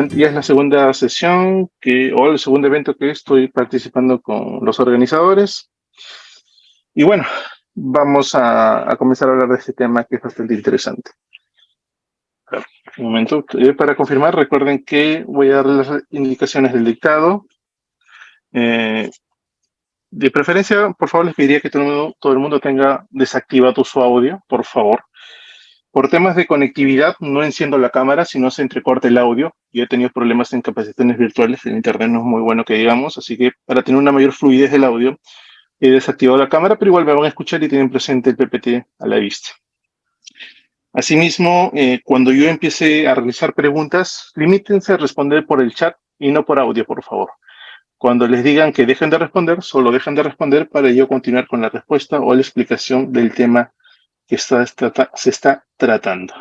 Ya es la segunda sesión o el segundo evento que estoy participando con los organizadores. Y bueno, vamos a comenzar a hablar de este tema que es bastante interesante. Un momento, para confirmar, recuerden que voy a dar las indicaciones del dictado. De preferencia, por favor, les pediría que todo el mundo tenga desactivado su audio, por favor. Por temas de conectividad, no enciendo la cámara, sino se entrecorta el audio. Yo he tenido problemas en capacitaciones virtuales, el internet no es muy bueno que digamos, así que para tener una mayor fluidez del audio, he desactivado la cámara, pero igual me van a escuchar y tienen presente el PPT a la vista. Asimismo, cuando yo empiece a realizar preguntas, limítense a responder por el chat y no por audio, por favor. Cuando les digan que dejen de responder, solo dejen de responder para yo continuar con la respuesta o la explicación del tema que se está tratando.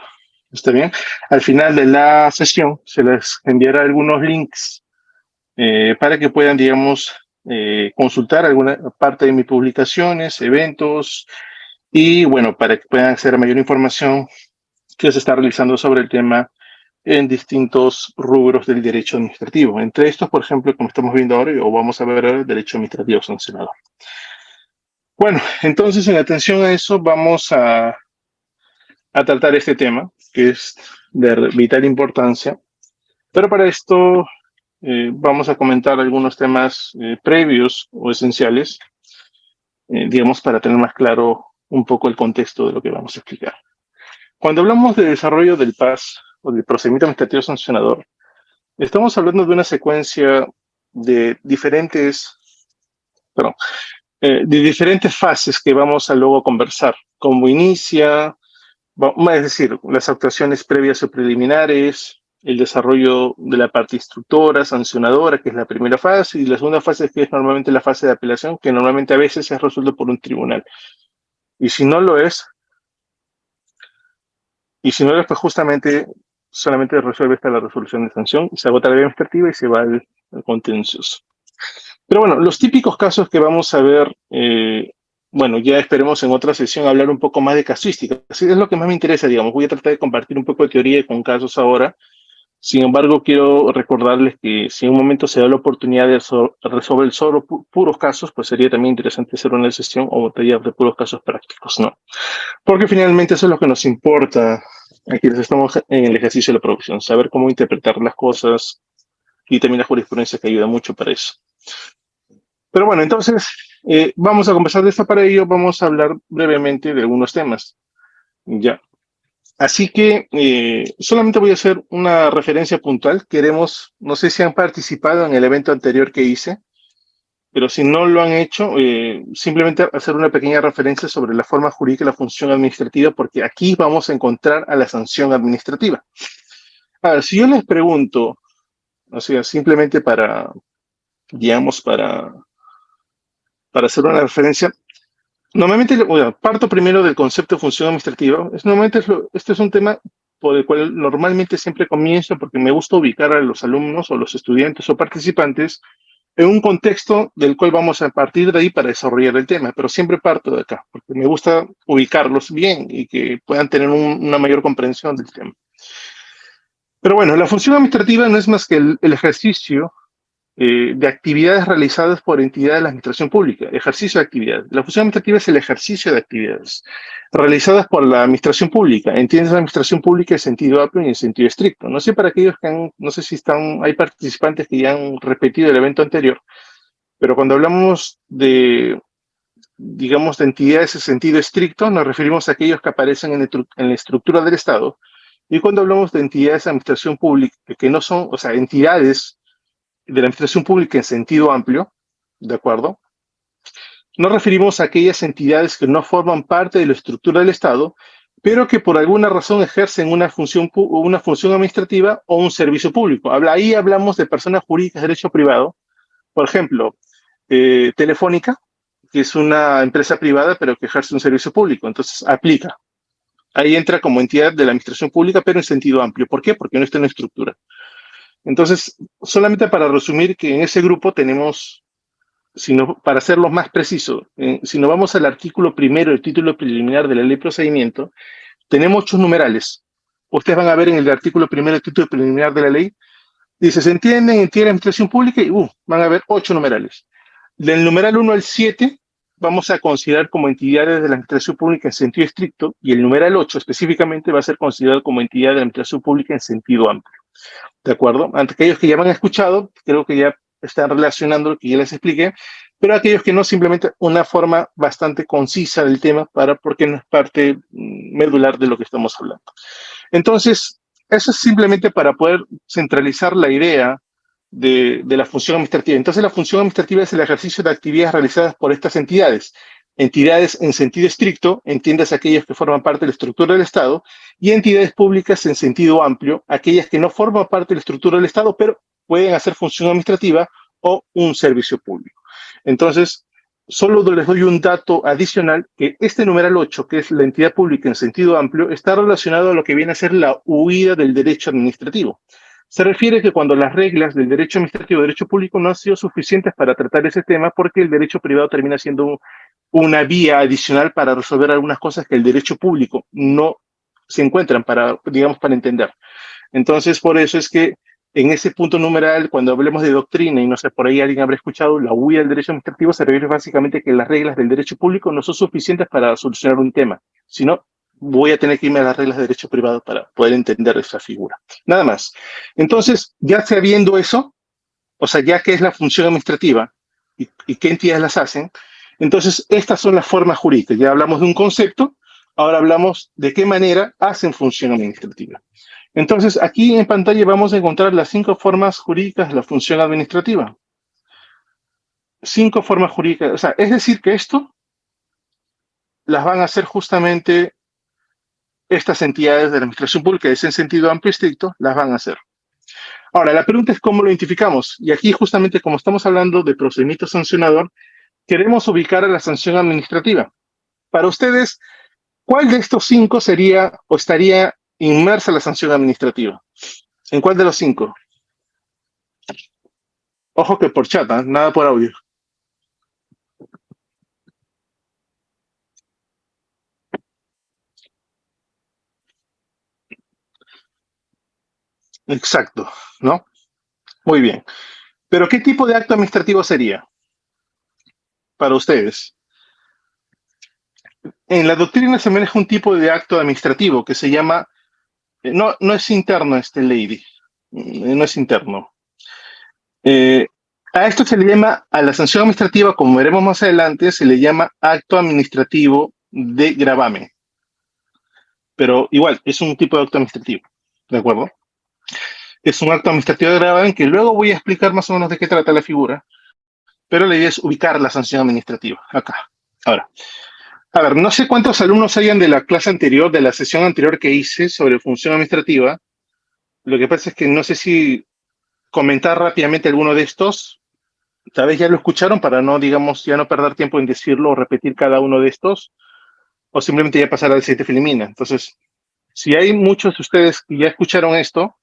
¿Está bien? Al final de la sesión se les enviará algunos links para que puedan, digamos, consultar alguna parte de mis publicaciones, eventos y, bueno, para que puedan acceder a mayor información que se está realizando sobre el tema en distintos rubros del derecho administrativo. Entre estos, por ejemplo, como estamos viendo ahora, o vamos a ver ahora, el derecho administrativo sancionador. Bueno, entonces, en atención a eso, vamos a tratar este tema, que es de vital importancia. Pero para esto vamos a comentar algunos temas previos o esenciales, digamos, para tener más claro un poco el contexto de lo que vamos a explicar. Cuando hablamos de desarrollo del PAS o del procedimiento administrativo sancionador, estamos hablando de una secuencia de diferentes fases que vamos a luego conversar. Cómo inicia, es decir, las actuaciones previas o preliminares, el desarrollo de la parte instructora, sancionadora, que es la primera fase, y la segunda fase, que es normalmente la fase de apelación, que normalmente a veces es resuelto por un tribunal. Y si no lo es, pues justamente solamente resuelve hasta la resolución de sanción, se agota la vía administrativa y se va al contencioso. Pero bueno, los típicos casos que vamos a ver, bueno, ya esperemos en otra sesión hablar un poco más de casuística. Así es lo que más me interesa, digamos. Voy a tratar de compartir un poco de teoría con casos ahora. Sin embargo, quiero recordarles que si en un momento se da la oportunidad de resolver solo puros casos, pues sería también interesante hacer una sesión o taller de puros casos prácticos, ¿no? Porque finalmente eso es lo que nos importa a quienes estamos en el ejercicio de la profesión, saber cómo interpretar las cosas y también la jurisprudencia que ayuda mucho para eso. Pero bueno, entonces vamos a conversar de esto. Para ello vamos a hablar brevemente de algunos temas. Ya. Así que solamente voy a hacer una referencia puntual. No sé si han participado en el evento anterior que hice, pero si no lo han hecho, simplemente hacer una pequeña referencia sobre la forma jurídica y la función administrativa, porque aquí vamos a encontrar a la sanción administrativa. A ver, si yo les pregunto, o sea, simplemente digamos, para hacer una referencia, normalmente, bueno, parto primero del concepto de función administrativa. Este es un tema por el cual normalmente siempre comienzo porque me gusta ubicar a los alumnos o los estudiantes o participantes en un contexto del cual vamos a partir de ahí para desarrollar el tema, pero siempre parto de acá, porque me gusta ubicarlos bien y que puedan tener una mayor comprensión del tema. Pero bueno, la función administrativa no es más que el ejercicio de actividades realizadas por entidades de la administración pública, ejercicio de actividades. La función administrativa es el ejercicio de actividades realizadas por la administración pública. Entiendes la administración pública en sentido amplio y en sentido estricto. No sé para aquellos que no sé si hay participantes que ya han repetido el evento anterior, pero cuando hablamos digamos, de entidades en sentido estricto, nos referimos a aquellos que aparecen en la estructura del Estado. Y cuando hablamos de entidades de administración pública, que no son, o sea, entidades de la administración pública en sentido amplio, ¿de acuerdo? Nos referimos a aquellas entidades que no forman parte de la estructura del Estado, pero que por alguna razón ejercen una función administrativa o un servicio público. Ahí hablamos de personas jurídicas de derecho privado, por ejemplo, Telefónica, que es una empresa privada, pero que ejerce un servicio público, entonces aplica. Ahí entra como entidad de la administración pública, pero en sentido amplio. ¿Por qué? Porque no está en la estructura. Entonces, solamente para resumir que en ese grupo tenemos, para hacerlo más preciso, si nos vamos al artículo primero del título preliminar de la ley de procedimiento, tenemos 8 numerales. Ustedes van a ver en el artículo primero del título preliminar de la ley Dice, se entienden entidades de administración pública y van a haber 8 numerales. Del numeral 1 al 7 vamos a considerar como entidades de la administración pública en sentido estricto y el numeral 8 específicamente va a ser considerado como entidad de la administración pública en sentido amplio. ¿De acuerdo? Ante aquellos que ya me han escuchado, creo que ya están relacionando lo que ya les expliqué, pero aquellos que no, simplemente una forma bastante concisa del tema porque no es parte medular de lo que estamos hablando. Entonces, eso es simplemente para poder centralizar la idea de la función administrativa. Entonces, la función administrativa es el ejercicio de actividades realizadas por estas entidades. Entidades en sentido estricto, entiendas aquellas que forman parte de la estructura del Estado, y entidades públicas en sentido amplio, aquellas que no forman parte de la estructura del Estado, pero pueden hacer función administrativa o un servicio público. Entonces, solo les doy un dato adicional, que este numeral 8, que es la entidad pública en sentido amplio, está relacionado a lo que viene a ser la huida del derecho administrativo. Se refiere que cuando las reglas del derecho administrativo y derecho público no han sido suficientes para tratar ese tema, porque el derecho privado termina siendo una vía adicional para resolver algunas cosas que el derecho público no se encuentran para, digamos, para entender. Entonces, por eso es que en ese punto numeral, cuando hablemos de doctrina, y no sé, por ahí alguien habrá escuchado, la huida del derecho administrativo se refiere básicamente a que las reglas del derecho público no son suficientes para solucionar un tema, sino voy a tener que irme a las reglas de derecho privado para poder entender esa figura. Nada más. Entonces, ya sabiendo eso, o sea, ya qué es la función administrativa y qué entidades las hacen, entonces estas son las formas jurídicas. Ya hablamos de un concepto, ahora hablamos de qué manera hacen función administrativa. Entonces, aquí en pantalla vamos a encontrar las 5 formas jurídicas de la función administrativa. 5 formas jurídicas, o sea, es decir que esto las van a hacer justamente estas entidades de la administración pública, es en sentido amplio y estricto, las van a hacer. Ahora, la pregunta es cómo lo identificamos. Y aquí justamente como estamos hablando de procedimiento sancionador, queremos ubicar a la sanción administrativa. Para ustedes, ¿cuál de estos 5 sería o estaría inmersa la sanción administrativa? ¿En cuál de los 5? Ojo que por chat, ¿eh? Nada por audio. Exacto, ¿no? Muy bien. Pero ¿qué tipo de acto administrativo sería para ustedes? En la doctrina se maneja un tipo de acto administrativo que se llama, no es interno este lady, no es interno. Eh, a esto se le llama, a la sanción administrativa, como veremos más adelante, se le llama acto administrativo de gravamen. Pero igual, es un tipo de acto administrativo, ¿de acuerdo? Es un acto administrativo de gravamen que luego voy a explicar más o menos de qué trata la figura, pero la idea es ubicar la sanción administrativa acá. Ahora, a ver, no sé cuántos alumnos hayan de la clase anterior, de la sesión anterior que hice sobre función administrativa. Lo que pasa es que no sé si comentar rápidamente alguno de estos. Tal vez ya lo escucharon para no, digamos, ya no perder tiempo en decirlo o repetir cada uno de estos, o simplemente ya pasar al siguiente elimina. Entonces, si hay muchos de ustedes que ya escucharon esto,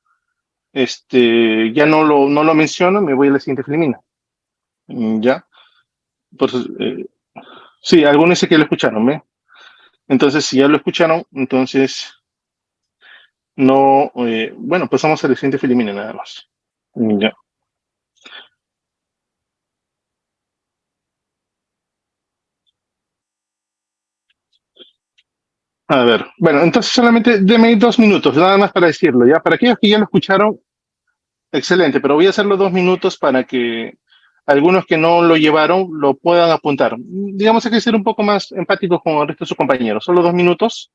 ya no lo menciono, me voy a la siguiente elimina. ¿Ya? Entonces, sí, algunos sé que lo escucharon, ¿ve? Entonces, si ya lo escucharon, entonces no, bueno, pasamos al siguiente elimina nada más. Ya. A ver, bueno, entonces solamente deme 2 minutos, nada más para decirlo, ¿ya? Para aquellos que ya lo escucharon, excelente, pero voy a hacerlo 2 minutos para que algunos que no lo llevaron lo puedan apuntar. Digamos, hay que ser un poco más empáticos con el resto de sus compañeros. Solo 2 minutos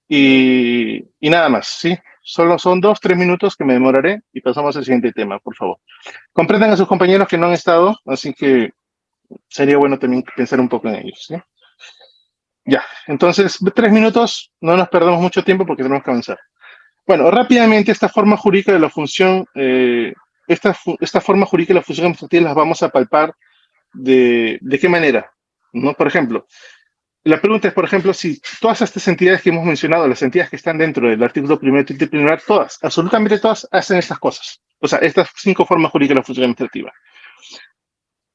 y nada más, ¿sí? Solo son 2, 3 minutos que me demoraré y pasamos al siguiente tema, por favor. Comprendan a sus compañeros que no han estado, así que sería bueno también pensar un poco en ellos, ¿sí? Ya, entonces 3 minutos, no nos perdamos mucho tiempo porque tenemos que avanzar. Bueno, rápidamente esta forma jurídica de la función, esta forma jurídica de la función administrativa las vamos a palpar de qué manera, ¿no? Por ejemplo, la pregunta es, por ejemplo, si todas estas entidades que hemos mencionado, las entidades que están dentro del artículo primero y título primero, todas, absolutamente todas, hacen estas cosas. O sea, estas 5 formas jurídicas de la función administrativa.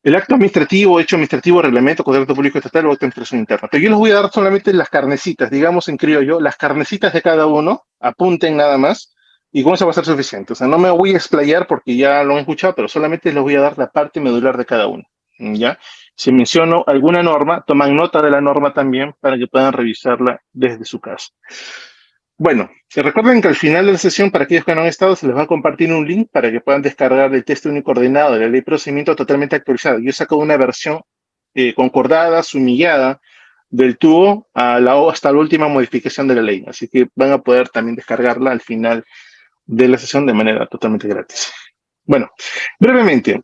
El acto administrativo, hecho administrativo, reglamento, contrato público estatal o acto de administración interna. Pero yo les voy a dar solamente las carnecitas, digamos en criollo, las carnecitas de cada uno, apunten nada más, Y con eso va a ser suficiente. O sea, no me voy a explayar porque ya lo han escuchado, pero solamente les voy a dar la parte medular de cada uno. ¿Ya? Si menciono alguna norma, toman nota de la norma también para que puedan revisarla desde su casa. Bueno, recuerden que al final de la sesión, para aquellos que no han estado, se les va a compartir un link para que puedan descargar el texto único ordenado de la ley de procedimiento totalmente actualizado. Yo he sacado una versión concordada, sumillada, del tubo hasta la última modificación de la ley. Así que van a poder también descargarla al final de la sesión de manera totalmente gratis. Bueno, brevemente,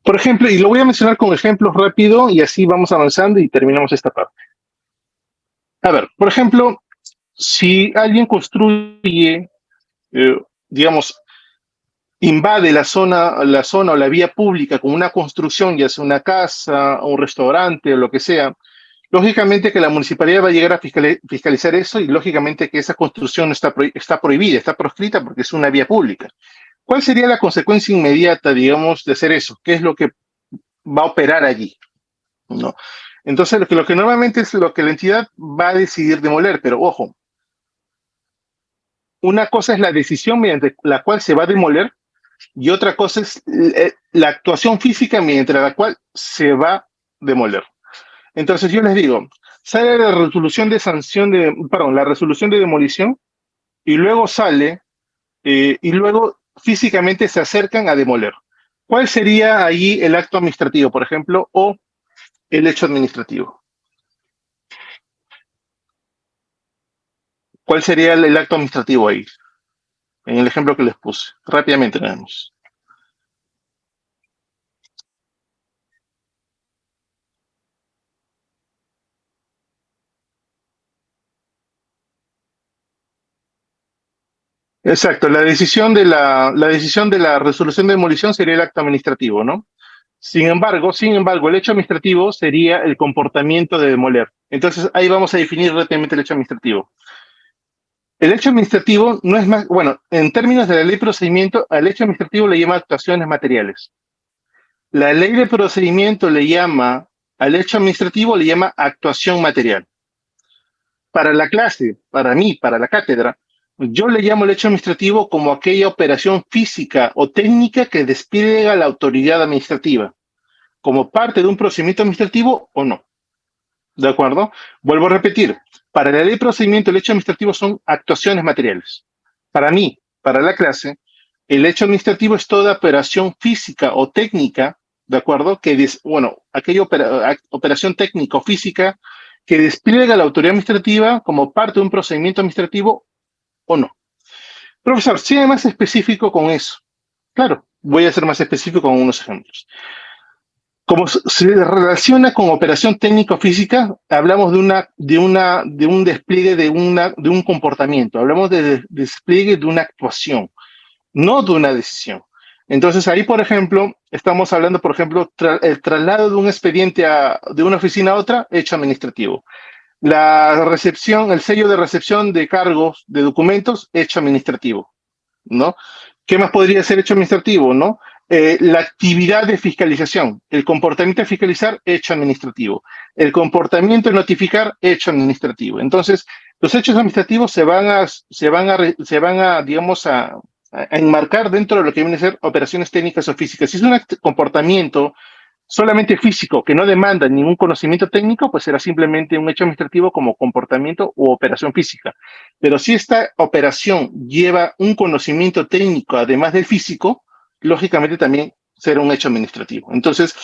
por ejemplo, y lo voy a mencionar con ejemplos rápido y así vamos avanzando y terminamos esta parte. A ver, por ejemplo, si alguien construye, digamos, invade la zona o la vía pública con una construcción, ya sea una casa, un restaurante o lo que sea, lógicamente que la municipalidad va a llegar a fiscalizar eso y lógicamente que esa construcción está prohibida, está proscrita porque es una vía pública. ¿Cuál sería la consecuencia inmediata, digamos, de hacer eso? ¿Qué es lo que va a operar allí? ¿No? Entonces, lo que normalmente es lo que la entidad va a decidir demoler, pero ojo, una cosa es la decisión mediante la cual se va a demoler y otra cosa es la actuación física mediante la cual se va a demoler. Entonces yo les digo, sale la resolución de sanción de, perdón, la resolución de demolición y luego sale y luego físicamente se acercan a demoler. ¿Cuál sería ahí el acto administrativo, por ejemplo, o el hecho administrativo? ¿Cuál sería el acto administrativo ahí? En el ejemplo que les puse. Rápidamente, nada más. Exacto, la decisión de la resolución de demolición sería el acto administrativo, ¿no? Sin embargo, el hecho administrativo sería el comportamiento de demoler. Entonces, ahí vamos a definir rápidamente el hecho administrativo. El hecho administrativo no es más, bueno, en términos de la ley de procedimiento, al hecho administrativo le llama actuaciones materiales. La ley de procedimiento le llama, al hecho administrativo le llama actuación material. Para la clase, para mí, para la cátedra, yo le llamo el hecho administrativo como aquella operación física o técnica que despliega la autoridad administrativa, como parte de un procedimiento administrativo o no. ¿De acuerdo? Vuelvo a repetir, para la ley de procedimiento el hecho administrativo son actuaciones materiales. Para mí, para la clase, el hecho administrativo es toda operación física o técnica, ¿de acuerdo? Bueno, aquella operación técnica o física que despliega la autoridad administrativa como parte de un procedimiento administrativo o no. Profesor, sea más específico con eso. Claro, voy a ser más específico con unos ejemplos. Como se relaciona con operación técnico-física, hablamos de un despliegue de un comportamiento, hablamos de despliegue de una actuación, no de una decisión. Entonces ahí, por ejemplo, estamos hablando, por ejemplo, el traslado de un expediente de una oficina a otra, hecho administrativo. La recepción, el sello de recepción de cargos, de documentos, hecho administrativo, ¿no? ¿Qué más podría ser hecho administrativo, no? La actividad de fiscalización, el comportamiento de fiscalizar, hecho administrativo. El comportamiento de notificar, hecho administrativo. Entonces, los hechos administrativos se van a digamos, a enmarcar dentro de lo que viene a ser operaciones técnicas o físicas. Si es un comportamiento solamente físico que no demanda ningún conocimiento técnico, pues será simplemente un hecho administrativo como comportamiento u operación física. Pero si esta operación lleva un conocimiento técnico además del físico, lógicamente también será un hecho administrativo. Entonces,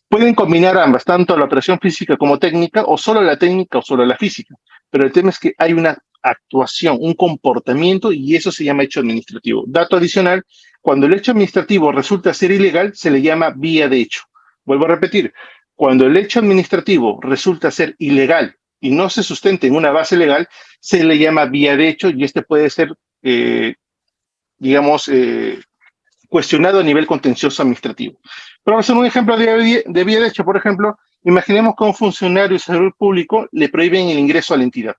pueden combinar ambas, tanto la operación física como técnica, o solo la técnica o solo la física. Pero el tema es que hay una actuación, un comportamiento, y eso se llama hecho administrativo. Dato adicional, cuando el hecho administrativo resulta ser ilegal, se le llama vía de hecho. Vuelvo a repetir, cuando el hecho administrativo resulta ser ilegal y no se sustenta en una base legal, se le llama vía de hecho y este puede ser, digamos, cuestionado a nivel contencioso administrativo. Pero vamos a hacer un ejemplo de vía de hecho. Por ejemplo, imaginemos que a un funcionario de salud público le prohíben el ingreso a la entidad.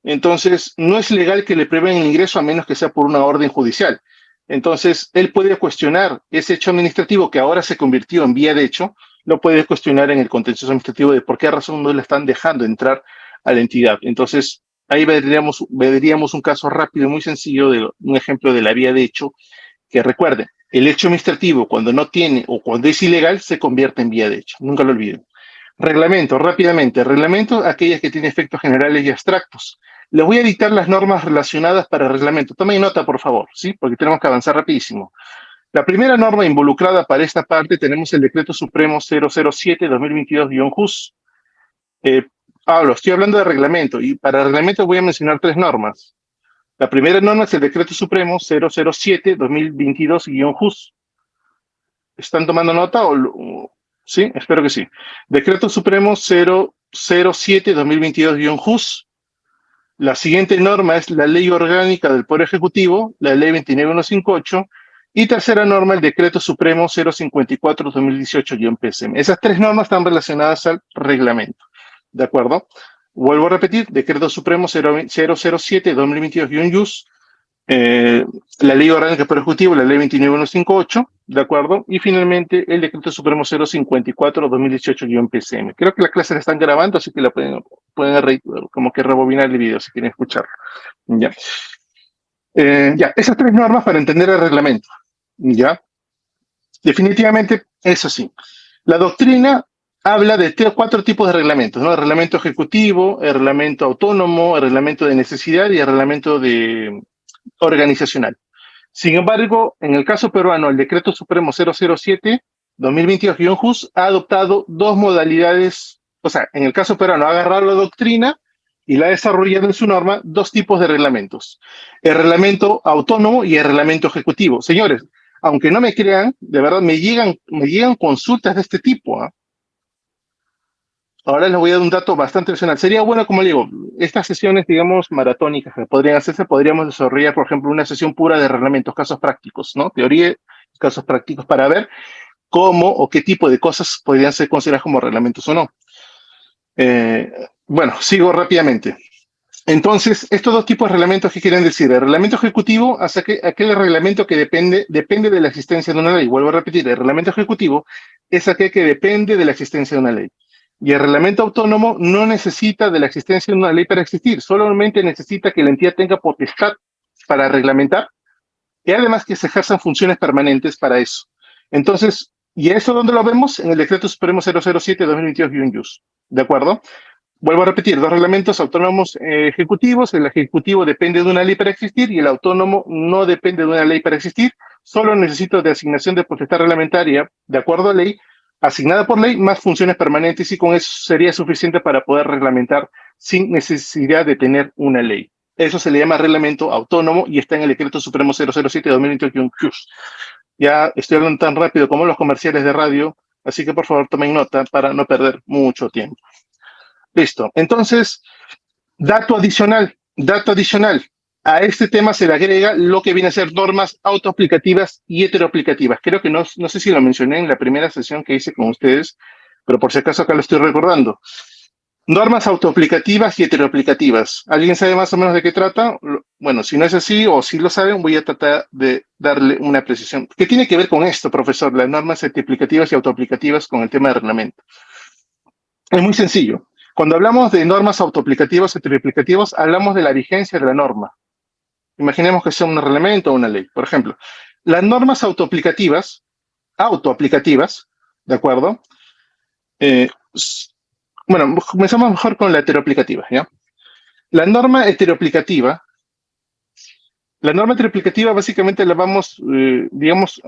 Entonces, no es legal que le prohíban el ingreso a menos que sea por una orden judicial. Entonces, él puede cuestionar ese hecho administrativo que ahora se convirtió en vía de hecho, lo puede cuestionar en el contencioso administrativo de por qué razón no le están dejando entrar a la entidad. Entonces, Ahí veríamos un caso rápido y muy sencillo de un ejemplo de la vía de hecho, que recuerden, el hecho administrativo cuando no tiene o cuando es ilegal se convierte en vía de hecho, nunca lo olviden. Reglamento, rápidamente, reglamento, aquellas que tienen efectos generales y abstractos. Les voy a dictar las normas relacionadas para reglamento. Tomen nota, por favor, ¿sí? Porque tenemos que avanzar rapidísimo. La primera norma involucrada para esta parte tenemos el Decreto Supremo 007-2022-JUS. Estoy hablando de reglamento y para reglamento voy a mencionar tres normas. La primera norma es el Decreto Supremo 007-2022-JUS. ¿Están tomando nota? Sí, espero que sí. Decreto Supremo 007-2022-JUS. La siguiente norma es la Ley Orgánica del Poder Ejecutivo, la Ley 29158. Y tercera norma, el Decreto Supremo 054-2018-PSM. Esas tres normas están relacionadas al reglamento. ¿De acuerdo? Vuelvo a repetir, Decreto Supremo 007-2022-JUS, la Ley Orgánica del Poder Ejecutivo, la Ley 29158, ¿de acuerdo? Y finalmente el Decreto Supremo 054-2018-PSM. Creo que las clases la están grabando, así que la pueden como que rebobinar el video si quieren escucharlo. Ya. Ya, esas tres normas para entender el reglamento. Ya. Definitivamente es así. La doctrina habla de cuatro tipos de reglamentos, ¿no? El reglamento ejecutivo, el reglamento autónomo, el reglamento de necesidad y el reglamento organizacional. Sin embargo, en el caso peruano, el Decreto Supremo 007-2022-JUS ha adoptado dos modalidades, o sea, en el caso peruano ha agarrado la doctrina y la ha desarrollado en su norma dos tipos de reglamentos, el reglamento autónomo y el reglamento ejecutivo. Señores, aunque no me crean, de verdad me llegan consultas de este tipo, ¿eh? Ahora les voy a dar un dato bastante adicional. Sería bueno, como le digo, estas sesiones, digamos, maratónicas que podrían hacerse, podríamos desarrollar, por ejemplo, una sesión pura de reglamentos, casos prácticos, ¿no? Teoría, casos prácticos, para ver cómo o qué tipo de cosas podrían ser consideradas como reglamentos o no. Bueno, sigo rápidamente. Entonces, estos dos tipos de reglamentos, ¿qué quieren decir? El reglamento ejecutivo hace aquel reglamento que depende de la existencia de una ley. Vuelvo a repetir, el reglamento ejecutivo es aquel que depende de la existencia de una ley. Y el reglamento autónomo no necesita de la existencia de una ley para existir, solamente necesita que la entidad tenga potestad para reglamentar y además que se ejerzan funciones permanentes para eso. Entonces, ¿y eso dónde lo vemos? En el Decreto Supremo 007-2022-JUS. ¿De acuerdo? Vuelvo a repetir, dos reglamentos autónomos ejecutivos. El ejecutivo depende de una ley para existir y el autónomo no depende de una ley para existir. Solo necesito de asignación de potestad reglamentaria, de acuerdo a ley, asignada por ley, más funciones permanentes y con eso sería suficiente para poder reglamentar sin necesidad de tener una ley. Eso se le llama reglamento autónomo y está en el Decreto Supremo 007-2021. Ya estoy hablando tan rápido como los comerciales de radio, así que por favor tomen nota para no perder mucho tiempo. Listo. Entonces, dato adicional. A este tema se le agrega lo que viene a ser normas autoaplicativas y heteroaplicativas. Creo que no sé si lo mencioné en la primera sesión que hice con ustedes, pero por si acaso acá lo estoy recordando. Normas autoaplicativas y heteroaplicativas. ¿Alguien sabe más o menos de qué trata? Bueno, si no es así o si lo saben, voy a tratar de darle una precisión. ¿Qué tiene que ver con esto, profesor? Las normas heteroaplicativas y autoaplicativas con el tema de reglamento. Es muy sencillo. Cuando hablamos de normas autoaplicativas y heteroaplicativas, hablamos de la vigencia de la norma. Imaginemos que sea un reglamento o una ley. Por ejemplo, las normas autoaplicativas, ¿de acuerdo? Bueno, comenzamos mejor con la heteroaplicativa, ¿ya? La norma heteroaplicativa básicamente la vamos, digamos,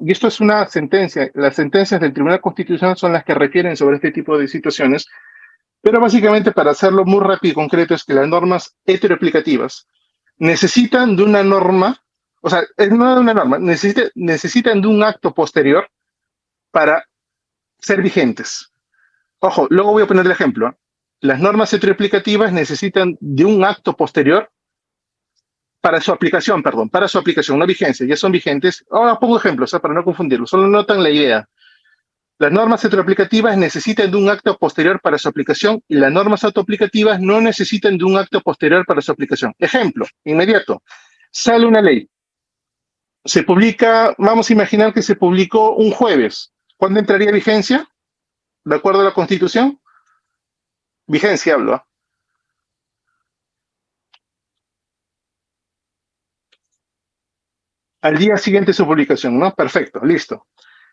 y esto es una sentencia, las sentencias del Tribunal Constitucional son las que refieren sobre este tipo de situaciones, pero básicamente para hacerlo muy rápido y concreto es que las normas heteroaplicativas necesitan de una norma, o sea, no de una norma, necesitan de un acto posterior para ser vigentes. Ojo, luego voy a poner el ejemplo. Las normas heteroaplicativas necesitan de un acto posterior para su aplicación, no vigencia, ya son vigentes. Ahora pongo ejemplos, para no confundirlo, solo notan la idea. Las normas heteroaplicativas necesitan de un acto posterior para su aplicación y las normas autoaplicativas no necesitan de un acto posterior para su aplicación. Ejemplo, inmediato. Sale una ley. Se publica, vamos a imaginar que se publicó un jueves. ¿Cuándo entraría vigencia? ¿De acuerdo a la Constitución? Vigencia hablo. Al día siguiente de su publicación, ¿no? Perfecto, listo.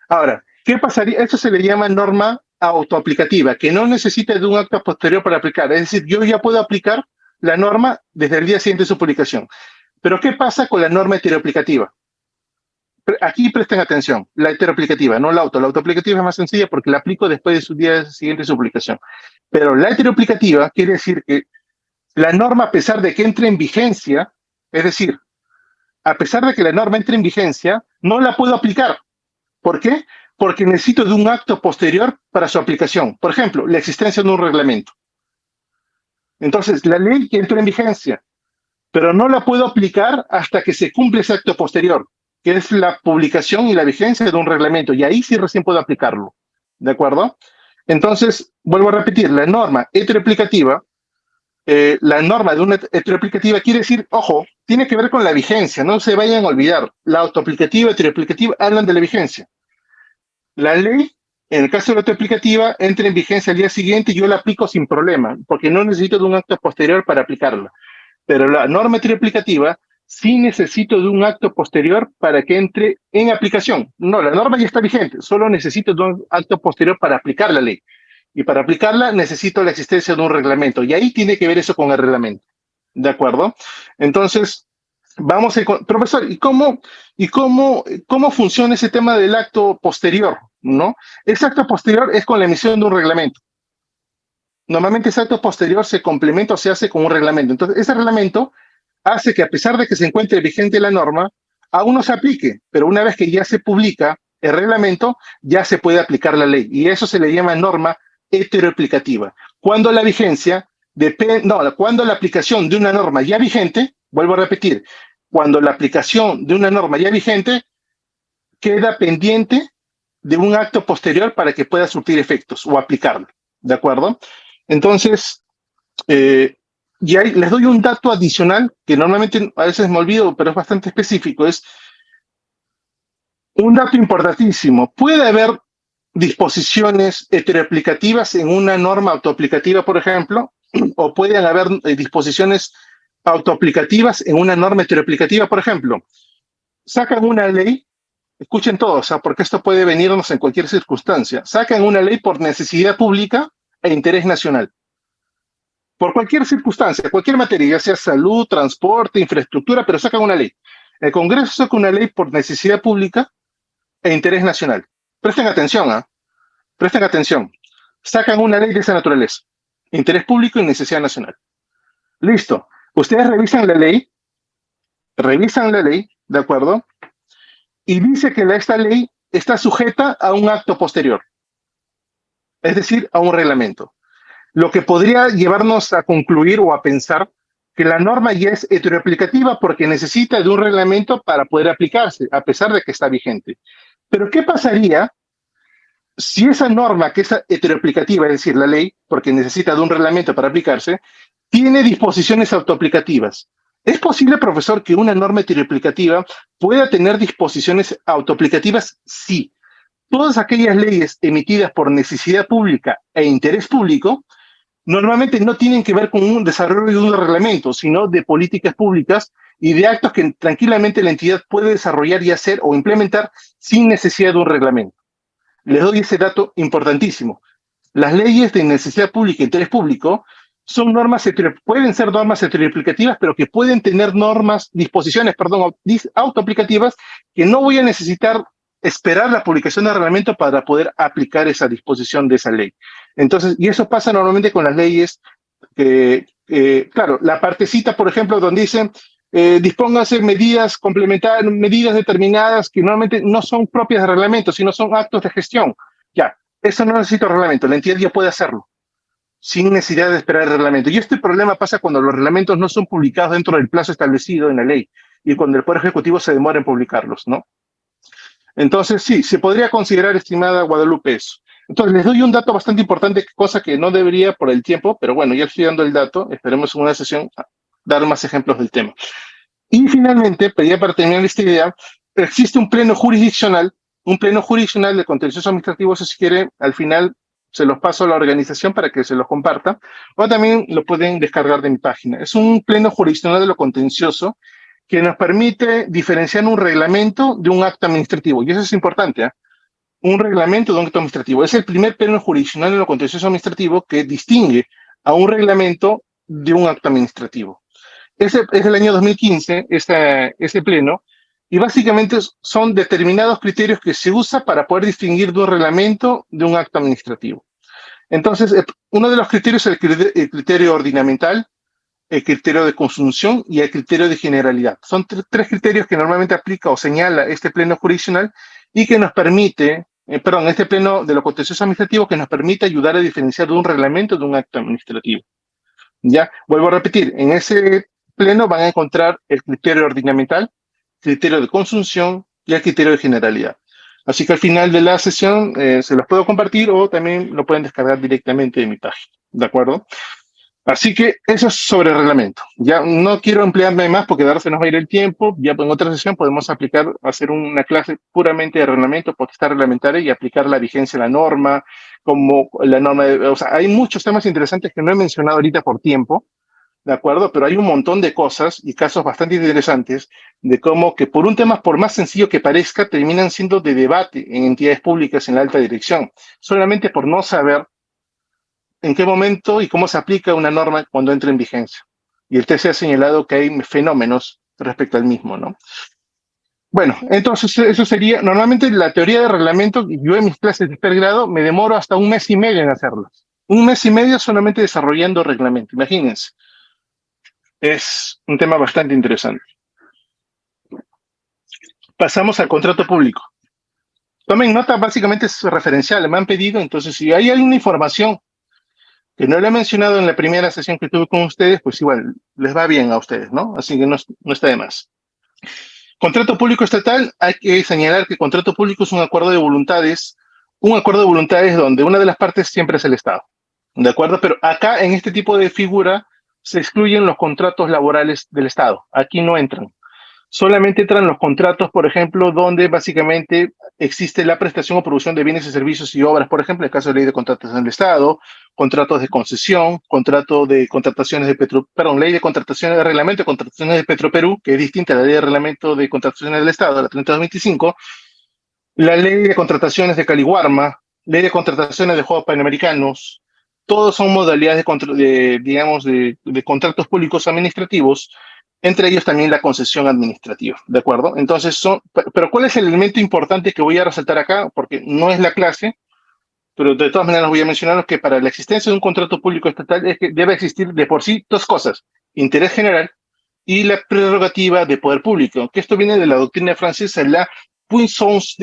Ahora, ¿qué pasaría? Esto se le llama norma autoaplicativa, que no necesita de un acto posterior para aplicar. Es decir, yo ya puedo aplicar la norma desde el día siguiente de su publicación. Pero ¿qué pasa con la norma heteroaplicativa? Aquí presten atención, la heteroaplicativa, no la auto. La autoaplicativa es más sencilla porque la aplico después de su día siguiente de su publicación. Pero la heteroaplicativa quiere decir que la norma, a pesar de que entre en vigencia, es decir, a pesar de que la norma entre en vigencia, no la puedo aplicar. ¿Por qué? Porque necesito de un acto posterior para su aplicación. Por ejemplo, la existencia de un reglamento. Entonces, la ley que entró en vigencia, pero no la puedo aplicar hasta que se cumple ese acto posterior, que es la publicación y la vigencia de un reglamento, y ahí sí recién puedo aplicarlo. ¿De acuerdo? Entonces, vuelvo a repetir, la norma de una heteroaplicativa quiere decir, ojo, tiene que ver con la vigencia, no se vayan a olvidar. La autoaplicativa, heteroaplicativa hablan de la vigencia. La ley, en el caso de la autoaplicativa, entra en vigencia al día siguiente y yo la aplico sin problema, porque no necesito de un acto posterior para aplicarla. Pero la norma triaplicativa sí necesito de un acto posterior para que entre en aplicación. No, la norma ya está vigente, solo necesito de un acto posterior para aplicar la ley. Y para aplicarla necesito la existencia de un reglamento. Y ahí tiene que ver eso con el reglamento. ¿De acuerdo? Entonces, vamos a... Profesor, ¿cómo funciona ese tema del acto posterior? ¿No? Ese acto posterior es con la emisión de un reglamento. Normalmente ese acto posterior se complementa o se hace con un reglamento. Entonces, ese reglamento hace que, a pesar de que se encuentre vigente la norma, aún no se aplique, pero una vez que ya se publica el reglamento, ya se puede aplicar la ley. Y eso se le llama norma heteroaplicativa. Cuando la vigencia depende, no, cuando la aplicación de una norma ya vigente, vuelvo a repetir, cuando la aplicación de una norma ya vigente queda pendiente de un acto posterior para que pueda surtir efectos o aplicarlo. ¿De acuerdo? Entonces, y ahí les doy un dato adicional que normalmente a veces me olvido, pero es bastante específico. Es un dato importantísimo. Puede haber disposiciones heteroaplicativas en una norma autoaplicativa, por ejemplo, o pueden haber disposiciones autoaplicativas en una norma heteroaplicativa, por ejemplo. Sacan una ley, escuchen todos, porque esto puede venirnos en cualquier circunstancia. Sacan una ley por necesidad pública e interés nacional. Por cualquier circunstancia, cualquier materia, ya sea salud, transporte, infraestructura, pero sacan una ley. El Congreso saca una ley por necesidad pública e interés nacional. Presten atención, ¿ah? Presten atención. Sacan una ley de esa naturaleza. Interés público y necesidad nacional. Listo. Ustedes revisan la ley, ¿de acuerdo? Y dice que esta ley está sujeta a un acto posterior, es decir, a un reglamento. Lo que podría llevarnos a concluir o a pensar que la norma ya es heteroaplicativa porque necesita de un reglamento para poder aplicarse, a pesar de que está vigente. Pero ¿qué pasaría si esa norma, que es heteroaplicativa, es decir, la ley, porque necesita de un reglamento para aplicarse, tiene disposiciones autoaplicativas? ¿Es posible, profesor, que una norma heteroaplicativa pueda tener disposiciones autoaplicativas? Sí. Todas aquellas leyes emitidas por necesidad pública e interés público normalmente no tienen que ver con un desarrollo de un reglamento, sino de políticas públicas y de actos que tranquilamente la entidad puede desarrollar y hacer o implementar sin necesidad de un reglamento. Les doy ese dato importantísimo. Las leyes de necesidad pública e interés público son pueden ser normas heteroaplicativas, pero que pueden tener autoaplicativas que no voy a necesitar esperar la publicación del reglamento para poder aplicar esa disposición de esa ley. Entonces, y eso pasa normalmente con las leyes claro, la partecita, por ejemplo, donde dicen dispóngase medidas complementarias, medidas determinadas que normalmente no son propias de reglamento, sino son actos de gestión. Ya, eso no necesita reglamento, la entidad ya puede hacerlo sin necesidad de esperar el reglamento. Y este problema pasa cuando los reglamentos no son publicados dentro del plazo establecido en la ley y cuando el Poder Ejecutivo se demora en publicarlos, ¿no? Entonces, sí, se podría considerar, estimada Guadalupe, eso. Entonces, les doy un dato bastante importante, cosa que no debería por el tiempo, pero bueno, ya estoy dando el dato. Esperemos en una sesión dar más ejemplos del tema. Y finalmente, ya para terminar esta idea, existe un pleno jurisdiccional de contencioso administrativo, eso si quiere, al final se los paso a la organización para que se los comparta, o también lo pueden descargar de mi página. Es un pleno jurisdiccional de lo contencioso que nos permite diferenciar un reglamento de un acto administrativo. Y eso es importante, ¿eh? Un reglamento de un acto administrativo. Es el primer pleno jurisdiccional en lo contencioso administrativo que distingue a un reglamento de un acto administrativo. Ese es el año 2015, ese pleno, y básicamente son determinados criterios que se usa para poder distinguir de un reglamento de un acto administrativo. Entonces, uno de los criterios es el criterio ordinamental, el criterio de consunción y el criterio de generalidad. Son tres criterios que normalmente aplica o señala este pleno jurisdiccional y que nos permite, este pleno de lo contencioso administrativo que nos permite ayudar a diferenciar de un reglamento de un acto administrativo. Ya, vuelvo a repetir, en ese pleno van a encontrar el criterio ordinamental, criterio de consunción y el criterio de generalidad. Así que al final de la sesión se los puedo compartir o también lo pueden descargar directamente de mi página, ¿de acuerdo? Así que eso es sobre el reglamento. Ya no quiero emplearme más porque ahora se nos va a ir el tiempo. Ya en otra sesión podemos hacer una clase puramente de reglamento, potestad reglamentaria y aplicar la vigencia de la norma, como la norma o sea, hay muchos temas interesantes que no he mencionado ahorita por tiempo, ¿de acuerdo? Pero hay un montón de cosas y casos bastante interesantes de cómo que por un tema, por más sencillo que parezca, terminan siendo de debate en entidades públicas en la alta dirección, solamente por no saber en qué momento y cómo se aplica una norma cuando entra en vigencia. Y el TC ha señalado que hay fenómenos respecto al mismo, ¿no? Bueno, entonces eso sería, normalmente la teoría de reglamento, yo en mis clases de primer grado me demoro hasta un mes y medio en hacerlas. Un mes y medio solamente desarrollando reglamento, imagínense. Es un tema bastante interesante. Pasamos al contrato público. Tomen nota, básicamente es referencial, me han pedido, entonces si hay alguna información que no lo he mencionado en la primera sesión que tuve con ustedes, pues igual les va bien a ustedes, ¿no? Así que no está de más. Contrato público estatal, hay que señalar que contrato público es un acuerdo de voluntades donde una de las partes siempre es el Estado, ¿de acuerdo? Pero acá, en este tipo de figura, se excluyen los contratos laborales del Estado. Aquí no entran. Solamente entran los contratos, por ejemplo, donde básicamente existe la prestación o producción de bienes y servicios y obras, por ejemplo, en el caso de ley de contratación del Estado, contratos de concesión, contrato de contrataciones de ley de contrataciones de reglamento de contrataciones de Petroperú, que es distinta a la ley de reglamento de contrataciones del Estado, la 3225, la ley de contrataciones de Caliwarma, ley de contrataciones de Juegos Panamericanos, todos son modalidades de contratos públicos administrativos, entre ellos también la concesión administrativa, ¿de acuerdo? Entonces, pero ¿cuál es el elemento importante que voy a resaltar acá? Porque no es la clase, pero de todas maneras voy a mencionar que para la existencia de un contrato público estatal es que debe existir de por sí dos cosas, interés general y la prerrogativa de poder público, que esto viene de la doctrina francesa, la puissance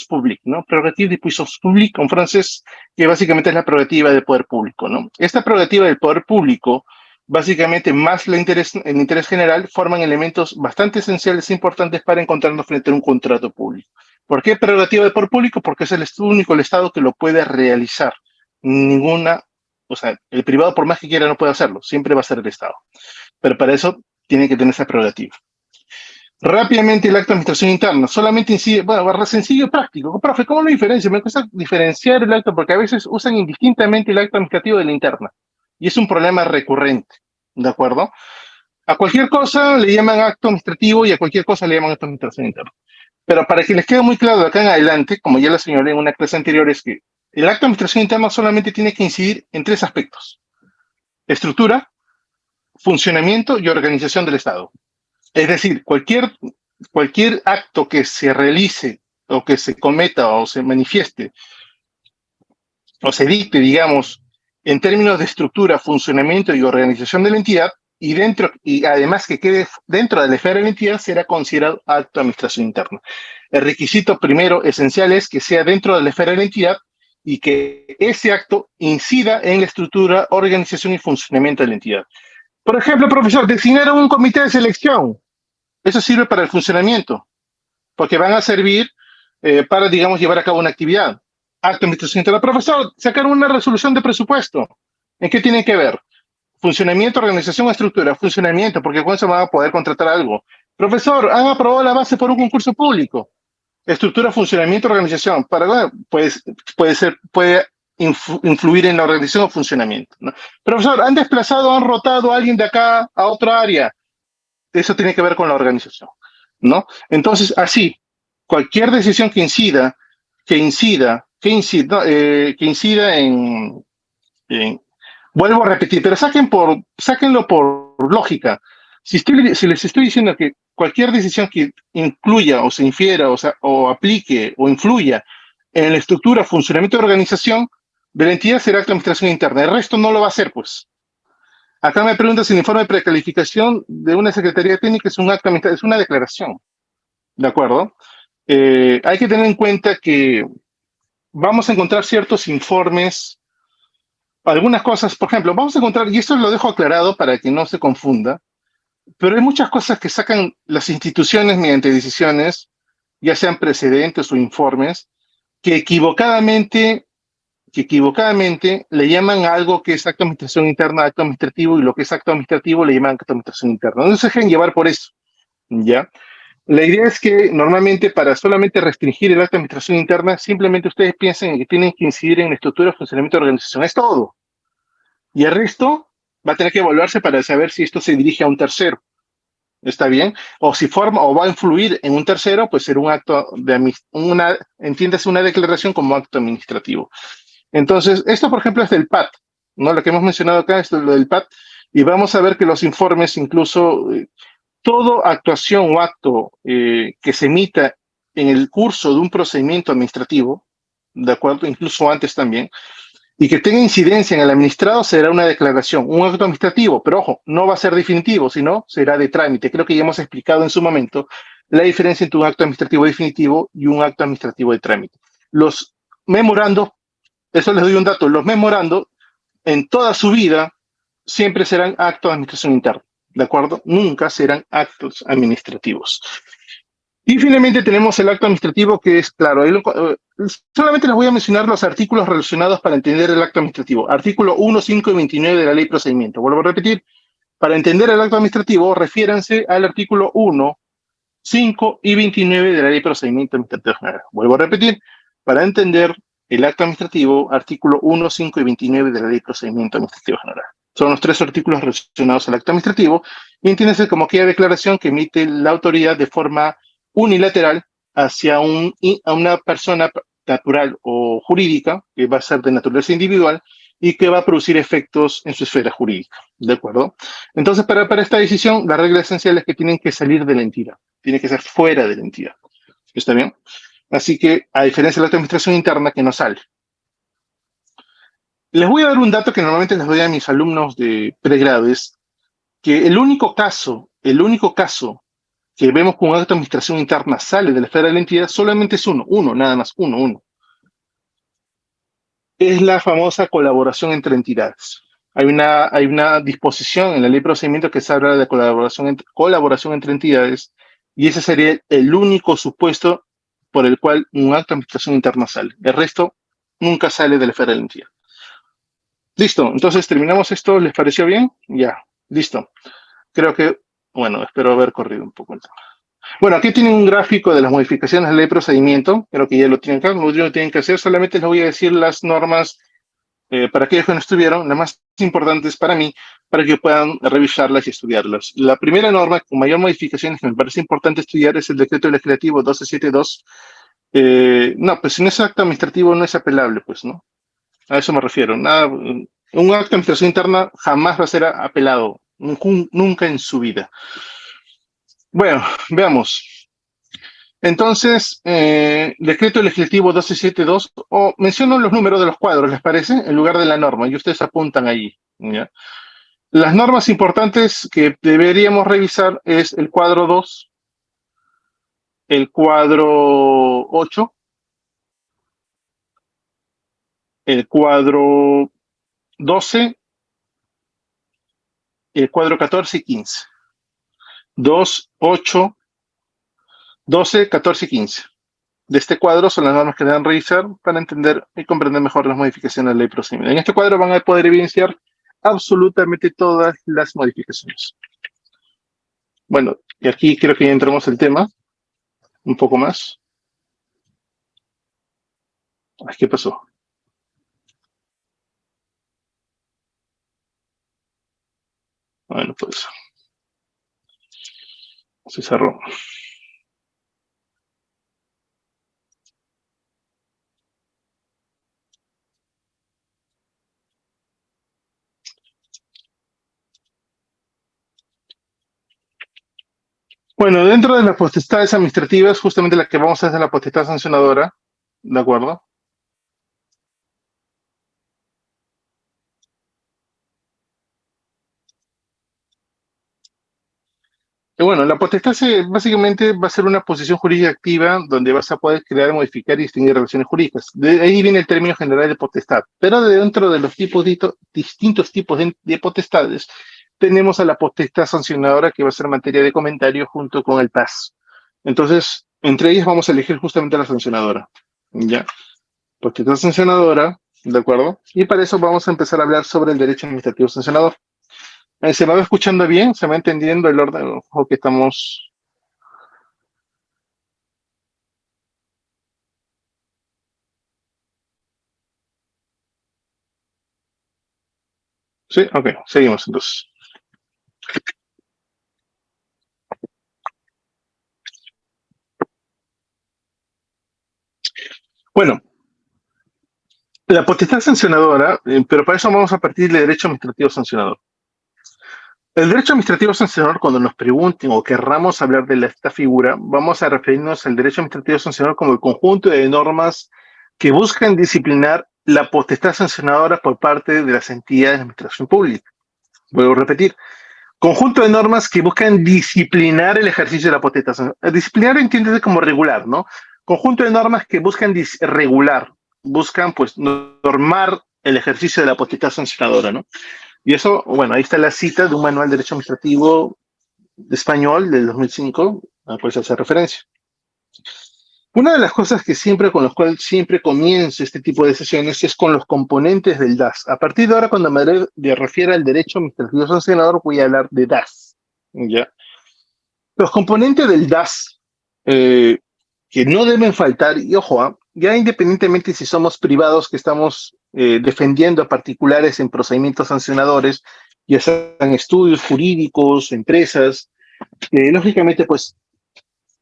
publique, ¿no? Prerrogative de puissance publique en francés, que básicamente es la prerrogativa del poder público, ¿no? Esta prerrogativa del poder público básicamente más el interés general, forman elementos bastante esenciales e importantes para encontrarnos frente a un contrato público. ¿Por qué prerrogativa de poder público? Porque es el único el Estado que lo puede realizar. O sea, el privado por más que quiera no puede hacerlo, siempre va a ser el Estado. Pero para eso tiene que tener esa prerrogativa. Rápidamente el acto de administración interna, solamente incide, bueno, sencillo y práctico. Profe, ¿cómo lo diferencio? Me cuesta diferenciar el acto porque a veces usan indistintamente el acto administrativo de la interna. Y es un problema recurrente, ¿de acuerdo? A cualquier cosa le llaman acto administrativo y a cualquier cosa le llaman acto de administración interna. Pero para que les quede muy claro de acá en adelante, como ya lo señalé en una clase anterior, es que el acto de administración interna solamente tiene que incidir en tres aspectos: estructura, funcionamiento y organización del Estado. Es decir, cualquier acto que se realice o que se cometa o se manifieste o se dicte, digamos, en términos de estructura, funcionamiento y organización de la entidad, y además que quede dentro de la esfera de la entidad, será considerado acto de administración interna. El requisito primero esencial es que sea dentro de la esfera de la entidad y que ese acto incida en la estructura, organización y funcionamiento de la entidad. Por ejemplo, profesor, designar un comité de selección. Eso sirve para el funcionamiento, porque van a servir para, digamos, llevar a cabo una actividad. Acto de administración interna. Profesor, sacar una resolución de presupuesto. ¿En qué tiene que ver? Funcionamiento, organización, estructura. Funcionamiento, porque con eso van a poder contratar algo. Profesor, han aprobado la base por un concurso público. Estructura, funcionamiento, organización. Pues, puede influir en la organización o funcionamiento, ¿no? Profesor, han desplazado, han rotado a alguien de acá a otra área. eso tiene que ver con la organización, ¿no? Entonces, así, cualquier decisión que incida en, vuelvo a repetir, pero sáquenlo por lógica. Si les estoy diciendo que cualquier decisión que incluya o se infiera o aplique o influya en la estructura, funcionamiento de organización de la entidad será acto de administración interna. El resto no lo va a hacer, pues. Acá me preguntas si el informe de precalificación de una secretaría técnica es un acto, es una declaración, ¿de acuerdo? Hay que tener en cuenta que vamos a encontrar ciertos informes, algunas cosas, por ejemplo, vamos a encontrar, y esto lo dejo aclarado para que no se confunda, pero hay muchas cosas que sacan las instituciones mediante decisiones, ya sean precedentes o informes, que equivocadamente, que equivocadamente le llaman a algo que es acto de administración interna, acto administrativo, y lo que es acto administrativo le llaman acto de administración interna. No se dejen llevar por eso, ¿ya? La idea es que normalmente para solamente restringir el acto de administración interna, simplemente ustedes piensen en que tienen que incidir en la estructura, funcionamiento de organización. Es todo. Y el resto va a tener que evaluarse para saber si esto se dirige a un tercero. ¿Está bien? O si forma o va a influir en un tercero, pues será un acto de entiéndase una declaración como acto administrativo. Entonces, esto, por ejemplo, es del PAT, ¿no? Lo que hemos mencionado acá es lo del PAT, y vamos a ver que los informes, incluso toda actuación o acto que se emita en el curso de un procedimiento administrativo, ¿de acuerdo? Incluso antes también, y que tenga incidencia en el administrado será una declaración, un acto administrativo, pero ojo, no va a ser definitivo, sino será de trámite. Creo que ya hemos explicado en su momento la diferencia entre un acto administrativo definitivo y un acto administrativo de trámite. Los memorandos, eso les doy un dato, los memorandos en toda su vida siempre serán actos de administración interna, ¿de acuerdo? Nunca serán actos administrativos. Y finalmente tenemos el acto administrativo que es, claro, solamente les voy a mencionar los artículos relacionados para entender el acto administrativo. Artículo 1, 5 y 29 de la ley de procedimiento. Vuelvo a repetir, para entender el acto administrativo, refiéranse al artículo 1, 5 y 29 de la ley de procedimiento administrativo general. Vuelvo a repetir, para entender el acto administrativo, artículo 1, 5 y 29 de la ley de procedimiento administrativo general. Son los tres artículos relacionados al acto administrativo y entiéndase como aquella declaración que emite la autoridad de forma unilateral hacia a una persona natural o jurídica, que va a ser de naturaleza individual y que va a producir efectos en su esfera jurídica. ¿De acuerdo? Entonces, para esta decisión, la regla esencial es que tienen que salir de la entidad, tiene que ser fuera de la entidad. ¿Está bien? Así que, a diferencia de la administración interna, que no sale. Les voy a dar un dato que normalmente les doy a mis alumnos de pregrado, es que el único caso que vemos con una administración interna sale de la esfera de la entidad, solamente es uno, nada más, uno. Es la famosa colaboración entre entidades. Hay una disposición en la ley de procedimiento que se habla de colaboración entre entidades y ese sería el único supuesto por el cual un acto de administración interna sale. El resto nunca sale de la esfera de la entidad. Listo, entonces terminamos esto. ¿Les pareció bien? Ya, listo. Creo que, bueno, espero haber corrido un poco el tema. Bueno, aquí tienen un gráfico de las modificaciones de la ley de procedimiento. Creo que ya lo tienen acá. Lo tienen que hacer. Solamente les voy a decir las normas para aquellos que no estuvieron, las más importantes para mí, para que puedan revisarlas y estudiarlas. La primera norma con mayor modificación que me parece importante estudiar es el decreto legislativo 1272. No, pues si no es acto administrativo no es apelable, pues, ¿no? A eso me refiero. Nada, un acto de administración interna jamás va a ser apelado, nunca en su vida. Bueno, veamos. Entonces, decreto legislativo 1272, o menciono los números de los cuadros, ¿les parece? En lugar de la norma, y ustedes apuntan allí, ¿ya? Las normas importantes que deberíamos revisar es el cuadro 2, el cuadro 8, el cuadro 12, el cuadro 14 y 15. 2, 8, 12, 14 y 15. De este cuadro son las normas que deben revisar para entender y comprender mejor las modificaciones de la ley de procedimiento. En este cuadro van a poder evidenciar absolutamente todas las modificaciones. Bueno, y aquí creo que ya entramos el tema un poco más. Ay, ¿qué pasó? Bueno, pues. Se cerró. Bueno, dentro de las potestades administrativas, justamente la que vamos a hacer es la potestad sancionadora, ¿de acuerdo? Y bueno, la potestad básicamente va a ser una posición jurídica activa donde vas a poder crear, modificar y distinguir relaciones jurídicas. De ahí viene el término general de potestad. Pero dentro de los distintos tipos de potestades, tenemos a la potestad sancionadora que va a ser materia de comentario junto con el PAS. Entonces, entre ellas vamos a elegir justamente la sancionadora. ¿Ya? Potestad sancionadora, ¿de acuerdo? Y para eso vamos a empezar a hablar sobre el derecho administrativo sancionador. ¿Se me va escuchando bien? ¿Se va entendiendo el orden o que estamos? Sí, ok, seguimos entonces. Bueno, la potestad sancionadora, pero para eso vamos a partir del derecho administrativo sancionador. El derecho administrativo sancionador, cuando nos pregunten o querramos hablar de esta figura, vamos a referirnos al derecho administrativo sancionador como el conjunto de normas que buscan disciplinar la potestad sancionadora por parte de las entidades de administración pública. Vuelvo a repetir, conjunto de normas que buscan disciplinar el ejercicio de la potestad sancionadora. Disciplinar entiéndese como regular, ¿no? Conjunto de normas que buscan regular, buscan pues normar el ejercicio de la potestad sancionadora, ¿no? Y eso, bueno, ahí está la cita de un manual de derecho administrativo español del 2005, a cual se hace referencia. Una de las cosas que siempre con los cuales siempre comienzo este tipo de sesiones es con los componentes del DAS. A partir de ahora, cuando me refiera al derecho administrativo sancionador, voy a hablar de DAS. ¿Ya? Los componentes del DAS eh, que no deben faltar, y ojo, ya independientemente si somos privados que estamos defendiendo a particulares en procedimientos sancionadores, ya sean estudios jurídicos, empresas, que lógicamente pues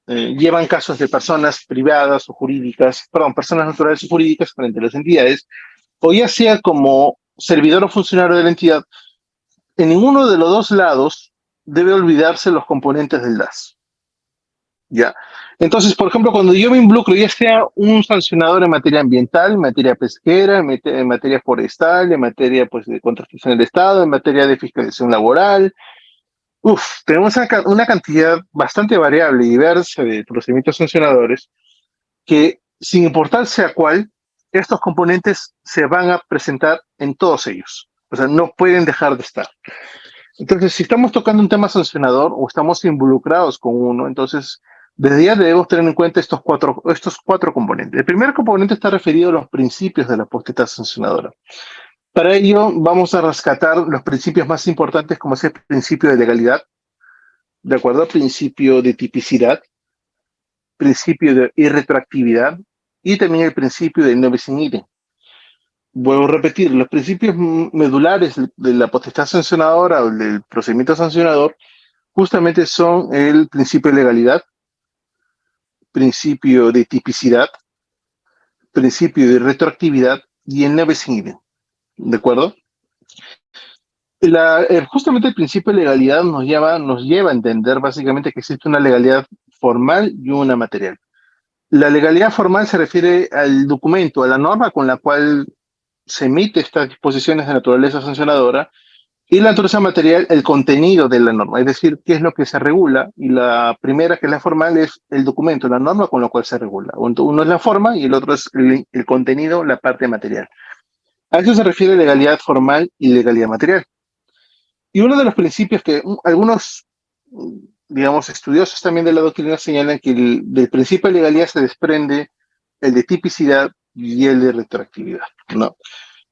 llevan casos de personas privadas o jurídicas, perdón, personas naturales o jurídicas frente a las entidades, o ya sea como servidor o funcionario de la entidad, en ninguno de los dos lados debe olvidarse los componentes del DAS. ¿Ya? Entonces, por ejemplo, cuando yo me involucro, ya sea un sancionador en materia ambiental, en materia pesquera, en materia forestal, en materia pues, de contratación del Estado, en materia de fiscalización laboral, tenemos una cantidad bastante variable y diversa de procedimientos sancionadores que, sin importar sea cuál, estos componentes se van a presentar en todos ellos. O sea, no pueden dejar de estar. Entonces, si estamos tocando un tema sancionador o estamos involucrados con uno, entonces desde ya debemos tener en cuenta estos cuatro componentes. El primer componente está referido a los principios de la potestad sancionadora. Para ello, vamos a rescatar los principios más importantes, como es el principio de legalidad, de acuerdo al principio de tipicidad, principio de irretroactividad y también el principio de no bis in idem. Vuelvo a repetir, los principios medulares de la potestad sancionadora o del procedimiento sancionador justamente son el principio de legalidad, principio de tipicidad, principio de retroactividad y el no bis in idem. ¿De acuerdo? Justamente el principio de legalidad nos lleva a entender básicamente que existe una legalidad formal y una material. La legalidad formal se refiere al documento, a la norma con la cual se emite estas disposiciones de naturaleza sancionadora, y la naturaleza material, el contenido de la norma, es decir, qué es lo que se regula. Y la primera, que es la formal, es el documento, la norma con la cual se regula. Uno es la forma y el otro es el contenido, la parte material. A eso se refiere legalidad formal y legalidad material. Y uno de los principios que algunos, digamos, estudiosos también de la doctrina señalan que del principio de legalidad se desprende el de tipicidad y el de retroactividad, ¿no?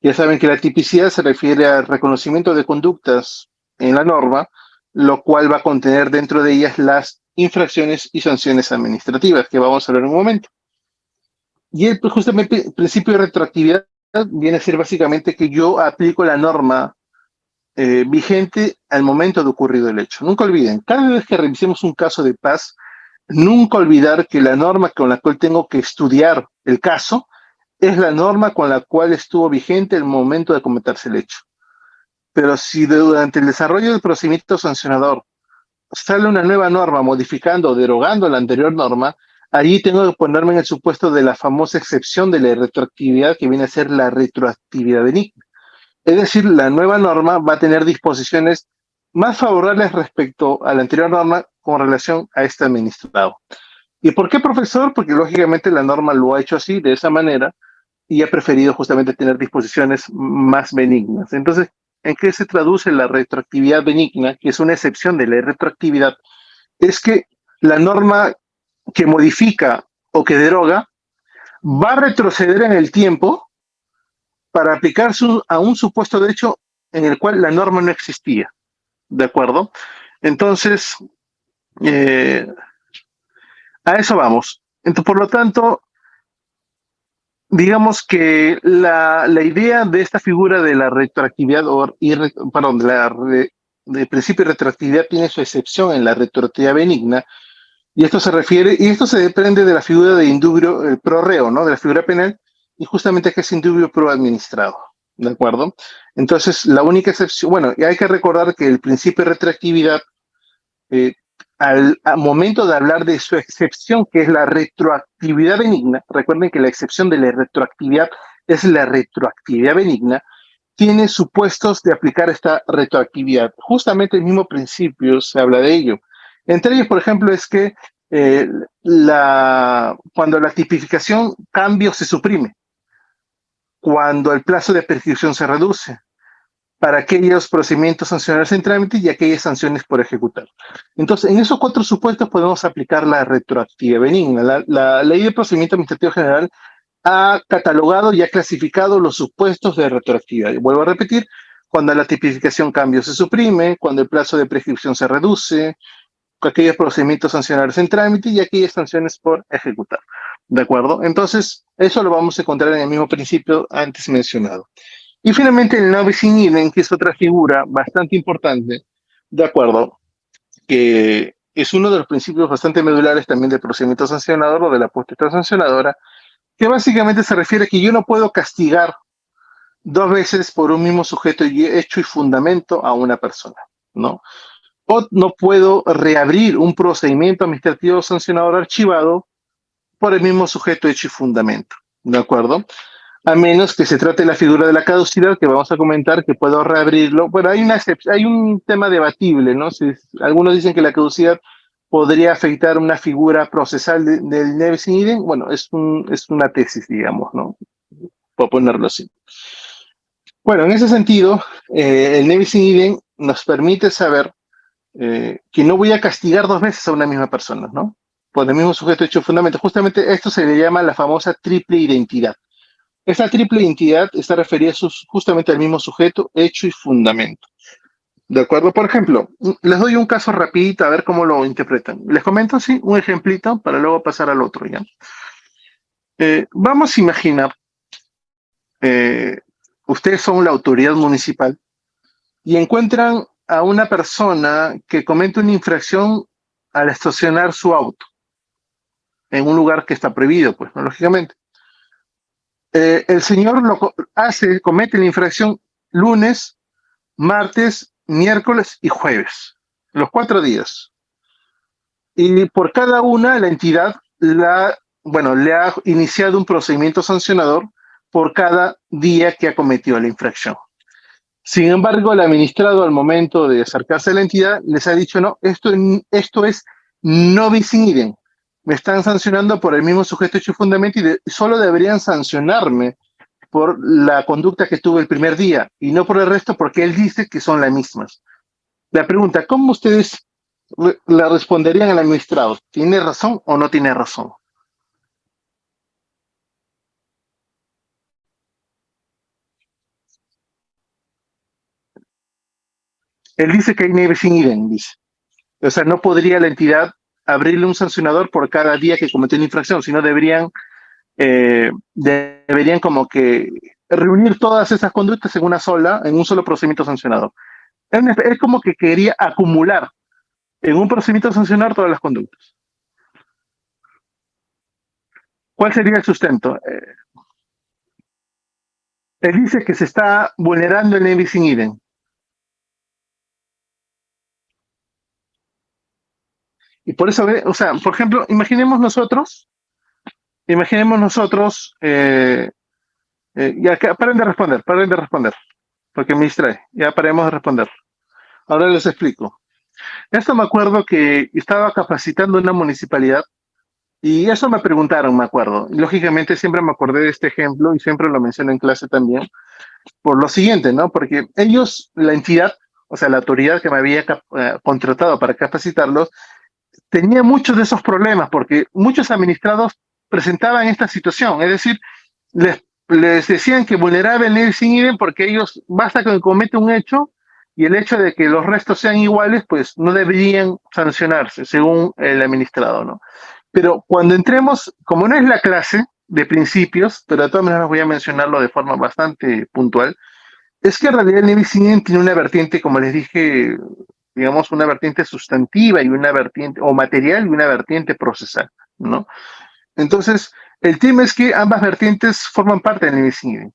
Ya saben que la tipicidad se refiere al reconocimiento de conductas en la norma, lo cual va a contener dentro de ellas las infracciones y sanciones administrativas, que vamos a ver en un momento. Y justamente el principio de retroactividad viene a ser básicamente que yo aplico la norma vigente al momento de ocurrido el hecho. Nunca olviden, cada vez que revisemos un caso de paz, nunca olvidar que la norma con la cual tengo que estudiar el caso es la norma con la cual estuvo vigente el momento de cometerse el hecho. Pero si durante el desarrollo del procedimiento sancionador sale una nueva norma modificando o derogando la anterior norma, allí tengo que ponerme en el supuesto de la famosa excepción de la retroactividad que viene a ser la retroactividad benigna. Es decir, la nueva norma va a tener disposiciones más favorables respecto a la anterior norma con relación a este administrado. ¿Y por qué, profesor? Porque lógicamente la norma lo ha hecho así, de esa manera, y ha preferido justamente tener disposiciones más benignas. Entonces, ¿en qué se traduce la retroactividad benigna, que es una excepción de la retroactividad? Es que la norma que modifica o que deroga va a retroceder en el tiempo para aplicar a un supuesto derecho en el cual la norma no existía. ¿De acuerdo? Entonces, eh, a eso vamos. Entonces, por lo tanto, digamos que la idea de esta figura de la retroactividad, perdón, de principio de retroactividad tiene su excepción en la retroactividad benigna, y esto se desprende de la figura de indubio pro reo, ¿no? De la figura penal, y justamente que es indubio pro administrado, ¿de acuerdo? Entonces, la única excepción, bueno, y hay que recordar que el principio de retroactividad, eh, al momento de hablar de su excepción, que es la retroactividad benigna, recuerden que la excepción de la retroactividad es la retroactividad benigna, tiene supuestos de aplicar esta retroactividad. Justamente el mismo principio se habla de ello. Entre ellos, por ejemplo, es que cuando la tipificación cambio se suprime, cuando el plazo de prescripción se reduce, para aquellos procedimientos sancionados en trámite y aquellas sanciones por ejecutar. Entonces, en esos cuatro supuestos podemos aplicar la retroactividad benigna. La Ley de Procedimiento Administrativo General ha catalogado y ha clasificado los supuestos de retroactividad. Y vuelvo a repetir, cuando la tipificación cambio se suprime, cuando el plazo de prescripción se reduce, aquellos procedimientos sancionados en trámite y aquellas sanciones por ejecutar. ¿De acuerdo? Entonces, eso lo vamos a encontrar en el mismo principio antes mencionado. Y finalmente el novis in idem, que es otra figura bastante importante, de acuerdo, que es uno de los principios bastante medulares también del procedimiento sancionador o de la potestad sancionadora, que básicamente se refiere a que yo no puedo castigar dos veces por un mismo sujeto y hecho y fundamento a una persona, ¿no? O no puedo reabrir un procedimiento administrativo sancionador archivado por el mismo sujeto, hecho y fundamento, ¿de acuerdo? A menos que se trate de la figura de la caducidad, que vamos a comentar, que puedo reabrirlo. Bueno, hay un tema debatible, ¿no? Algunos dicen que la caducidad podría afectar una figura procesal del nebis in idem. Bueno, es una tesis, digamos, ¿no? Por ponerlo así. Bueno, en ese sentido, el nebis in idem nos permite saber que no voy a castigar dos veces a una misma persona, ¿no? Por el mismo sujeto hecho fundamento. Justamente esto se le llama la famosa triple identidad. Esta triple identidad está referida justamente al mismo sujeto, hecho y fundamento. ¿De acuerdo? Por ejemplo, les doy un caso rapidito a ver cómo lo interpretan. Les comento así un ejemplito para luego pasar al otro, ¿ya? Vamos a imaginar, eh, ustedes son la autoridad municipal y encuentran a una persona que comete una infracción al estacionar su auto en un lugar que está prohibido, pues, ¿no? Lógicamente. El señor comete la infracción lunes, martes, miércoles y jueves, los 4 días. Y por cada una, la entidad le ha iniciado un procedimiento sancionador por cada día que ha cometido la infracción. Sin embargo, el administrado, al momento de acercarse a la entidad, les ha dicho, no, esto es no bis in idem. Me están sancionando por el mismo sujeto hecho y fundamento y solo deberían sancionarme por la conducta que tuve el primer día y no por el resto porque él dice que son las mismas. La pregunta, ¿cómo ustedes la responderían al administrado? ¿Tiene razón o no tiene razón? Él dice que hay nieve sin idem, dice. O sea, no podría la entidad abrirle un sancionador por cada día que cometió una infracción, sino deberían como que reunir todas esas conductas en un solo procedimiento sancionador. Es como que quería acumular en un procedimiento sancionador todas las conductas. ¿Cuál sería el sustento? Él dice que se está vulnerando el ne bis in idem. Y por eso, o sea, por ejemplo, imaginemos nosotros, ya que paren de responder, porque me distrae, ya paremos de responder. Ahora les explico. Esto me acuerdo que estaba capacitando en una municipalidad y eso me preguntaron, me acuerdo. Y lógicamente siempre me acordé de este ejemplo y siempre lo menciono en clase también, por lo siguiente, ¿no? Porque ellos, la entidad, o sea, la autoridad que me había contratado para capacitarlos, tenía muchos de esos problemas porque muchos administrados presentaban esta situación, es decir, les decían que vulneraba el sin idem porque ellos basta que cometen un hecho y el hecho de que los restos sean iguales, pues no deberían sancionarse según el administrado, ¿no? Pero cuando entremos, como no es la clase de principios, pero de todas maneras voy a mencionarlo de forma bastante puntual, es que en realidad el Navy Cine tiene una vertiente, como les dije, digamos, una vertiente sustantiva y una vertiente, o material y una vertiente procesal, ¿no? Entonces, el tema es que ambas vertientes forman parte del Navy Cine.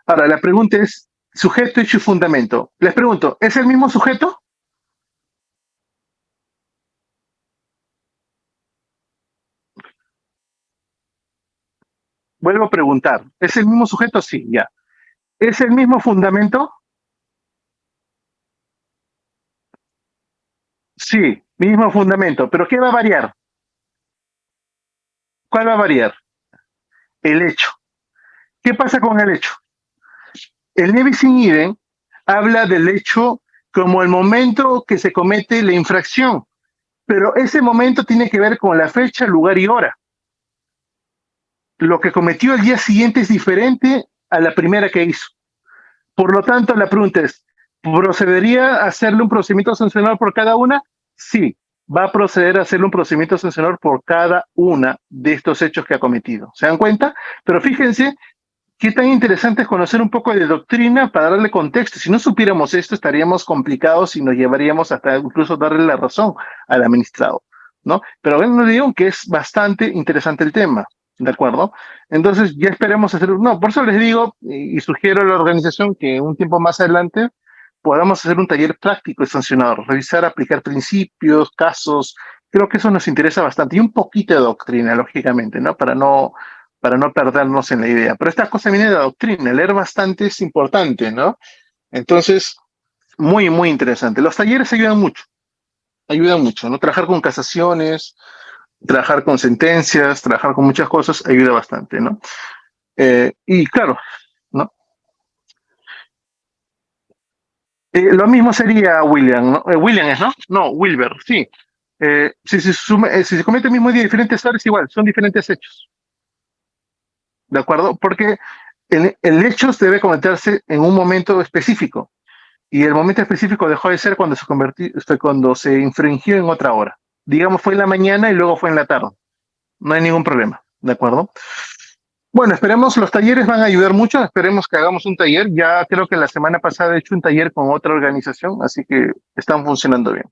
Ahora, la pregunta es, sujeto, hecho y fundamento. Les pregunto, ¿es el mismo sujeto? Vuelvo a preguntar, ¿es el mismo sujeto? Sí, ya. ¿Es el mismo fundamento? Sí, mismo fundamento. ¿Pero qué va a variar? ¿Cuál va a variar? El hecho. ¿Qué pasa con el hecho? El nebis in idem habla del hecho como el momento que se comete la infracción, pero ese momento tiene que ver con la fecha, lugar y hora. Lo que cometió al día siguiente es diferente a la primera que hizo. Por lo tanto, la pregunta es, ¿procedería a hacerle un procedimiento sancionador por cada una? Sí, va a proceder a hacerle un procedimiento sancionador por cada una de estos hechos que ha cometido. ¿Se dan cuenta? Pero fíjense qué tan interesante es conocer un poco de doctrina para darle contexto. Si no supiéramos esto, estaríamos complicados y nos llevaríamos hasta incluso darle la razón al administrado, ¿no? Pero bueno, no digo que es bastante interesante el tema, ¿de acuerdo? Entonces, ya esperemos hacer, no, por eso les digo y sugiero a la organización que un tiempo más adelante podamos hacer un taller práctico y sancionador, revisar, aplicar principios, casos. Creo que eso nos interesa bastante y un poquito de doctrina, lógicamente, ¿no? Para no perdernos en la idea. Pero esta cosa viene de la doctrina, leer bastante es importante, ¿no? Entonces, muy, muy interesante. Los talleres ayudan mucho, ¿no? Trabajar con casaciones, trabajar con sentencias, trabajar con muchas cosas, ayuda bastante, ¿no? Y claro, ¿no? Lo mismo sería William, ¿no? William es, ¿no? No, Wilber, sí. Si se comete el mismo día diferentes horas, igual, son diferentes hechos, ¿de acuerdo? Porque el hecho debe cometerse en un momento específico. Y el momento específico dejó de ser cuando se infringió en otra hora. Digamos, fue en la mañana y luego fue en la tarde. No hay ningún problema, ¿de acuerdo? Bueno, esperemos, los talleres van a ayudar mucho, esperemos que hagamos un taller. Ya creo que la semana pasada he hecho un taller con otra organización, así que están funcionando bien.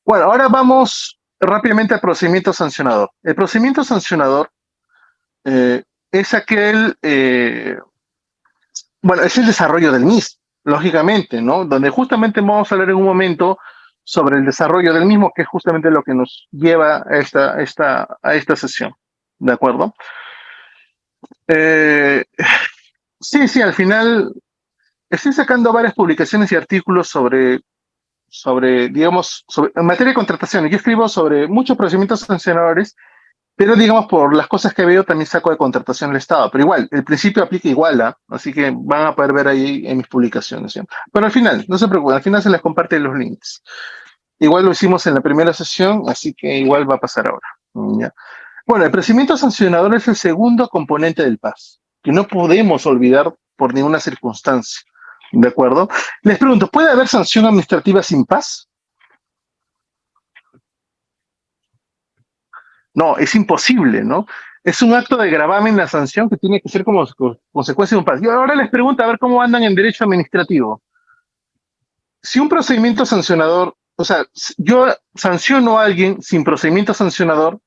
Bueno, ahora vamos rápidamente al procedimiento sancionador. El procedimiento sancionador es bueno, es el desarrollo del MIS, lógicamente, ¿no? Donde justamente vamos a hablar en un momento sobre el desarrollo del mismo, que es justamente lo que nos lleva a esta sesión, ¿de acuerdo? Eh, sí, sí, al final estoy sacando varias publicaciones y artículos digamos, en materia de contratación. Yo escribo sobre muchos procedimientos sancionadores, pero digamos, por las cosas que veo, también saco de contratación del Estado. Pero igual, el principio aplica igual, ¿ah? Así que van a poder ver ahí en mis publicaciones, ¿sí? Pero al final, no se preocupen, al final se les comparte los links. Igual lo hicimos en la primera sesión, así que igual va a pasar ahora. ¿Ya? Bueno, el procedimiento sancionador es el segundo componente del PAS, que no podemos olvidar por ninguna circunstancia. ¿De acuerdo? Les pregunto, ¿puede haber sanción administrativa sin PAS? No, es imposible, ¿no? Es un acto de gravamen la sanción que tiene que ser como consecuencia de un PAS. Y ahora les pregunto a ver cómo andan en derecho administrativo. Si un procedimiento sancionador, o sea, yo sanciono a alguien sin procedimiento sancionador,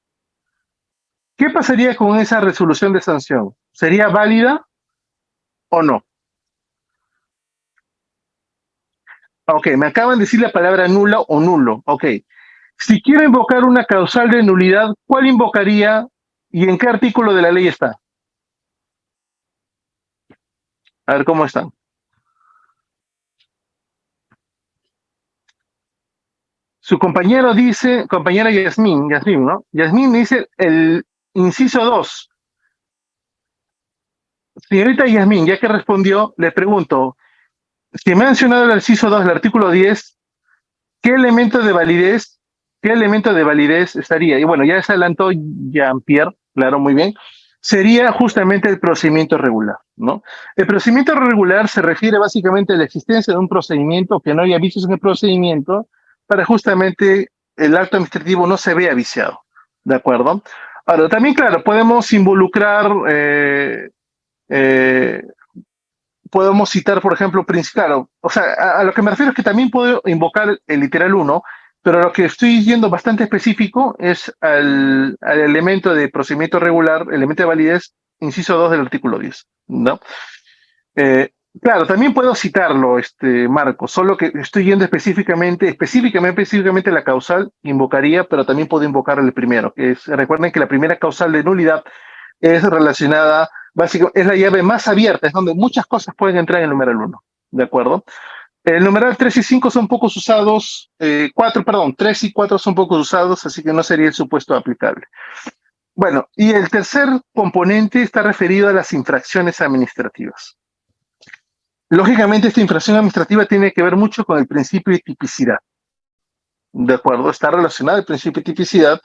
¿qué pasaría con esa resolución de sanción? ¿Sería válida o no? Ok, me acaban de decir la palabra nula o nulo. Ok, si quiero invocar una causal de nulidad, ¿cuál invocaría y en qué artículo de la ley está? A ver cómo están. Su compañero dice, compañera Yasmín, ¿no? Yasmín dice el inciso 2. Señorita Yasmín, ya que respondió, le pregunto, si me ha mencionado el inciso 2 del artículo 10, ¿qué elemento de validez, qué elemento de validez estaría? Y bueno, ya se adelantó Jean-Pierre, claro, muy bien. Sería justamente el procedimiento regular, ¿no? El procedimiento regular se refiere básicamente a la existencia de un procedimiento que no haya vicios en el procedimiento para justamente el acto administrativo no se vea viciado, ¿de acuerdo? Ahora, también, claro, podemos involucrar eh, podemos citar, por ejemplo, claro, o sea, a lo que me refiero es que también puedo invocar el literal uno, pero a lo que estoy yendo bastante específico es al elemento de procedimiento regular, elemento de validez, inciso 2 del artículo 10, ¿no? Eh, claro, también puedo citarlo, Marco, solo que estoy yendo específicamente la causal invocaría, pero también puedo invocar el primero, que es, recuerden que la primera causal de nulidad es relacionada, básicamente, es la llave más abierta, es donde muchas cosas pueden entrar en el numeral uno, ¿de acuerdo? El numeral 3 y 5 son pocos usados, 4, perdón, 3 y 4 son pocos usados, así que no sería el supuesto aplicable. Bueno, y el tercer componente está referido a las infracciones administrativas. Lógicamente, esta infracción administrativa tiene que ver mucho con el principio de tipicidad, ¿de acuerdo? Está relacionado al principio de tipicidad.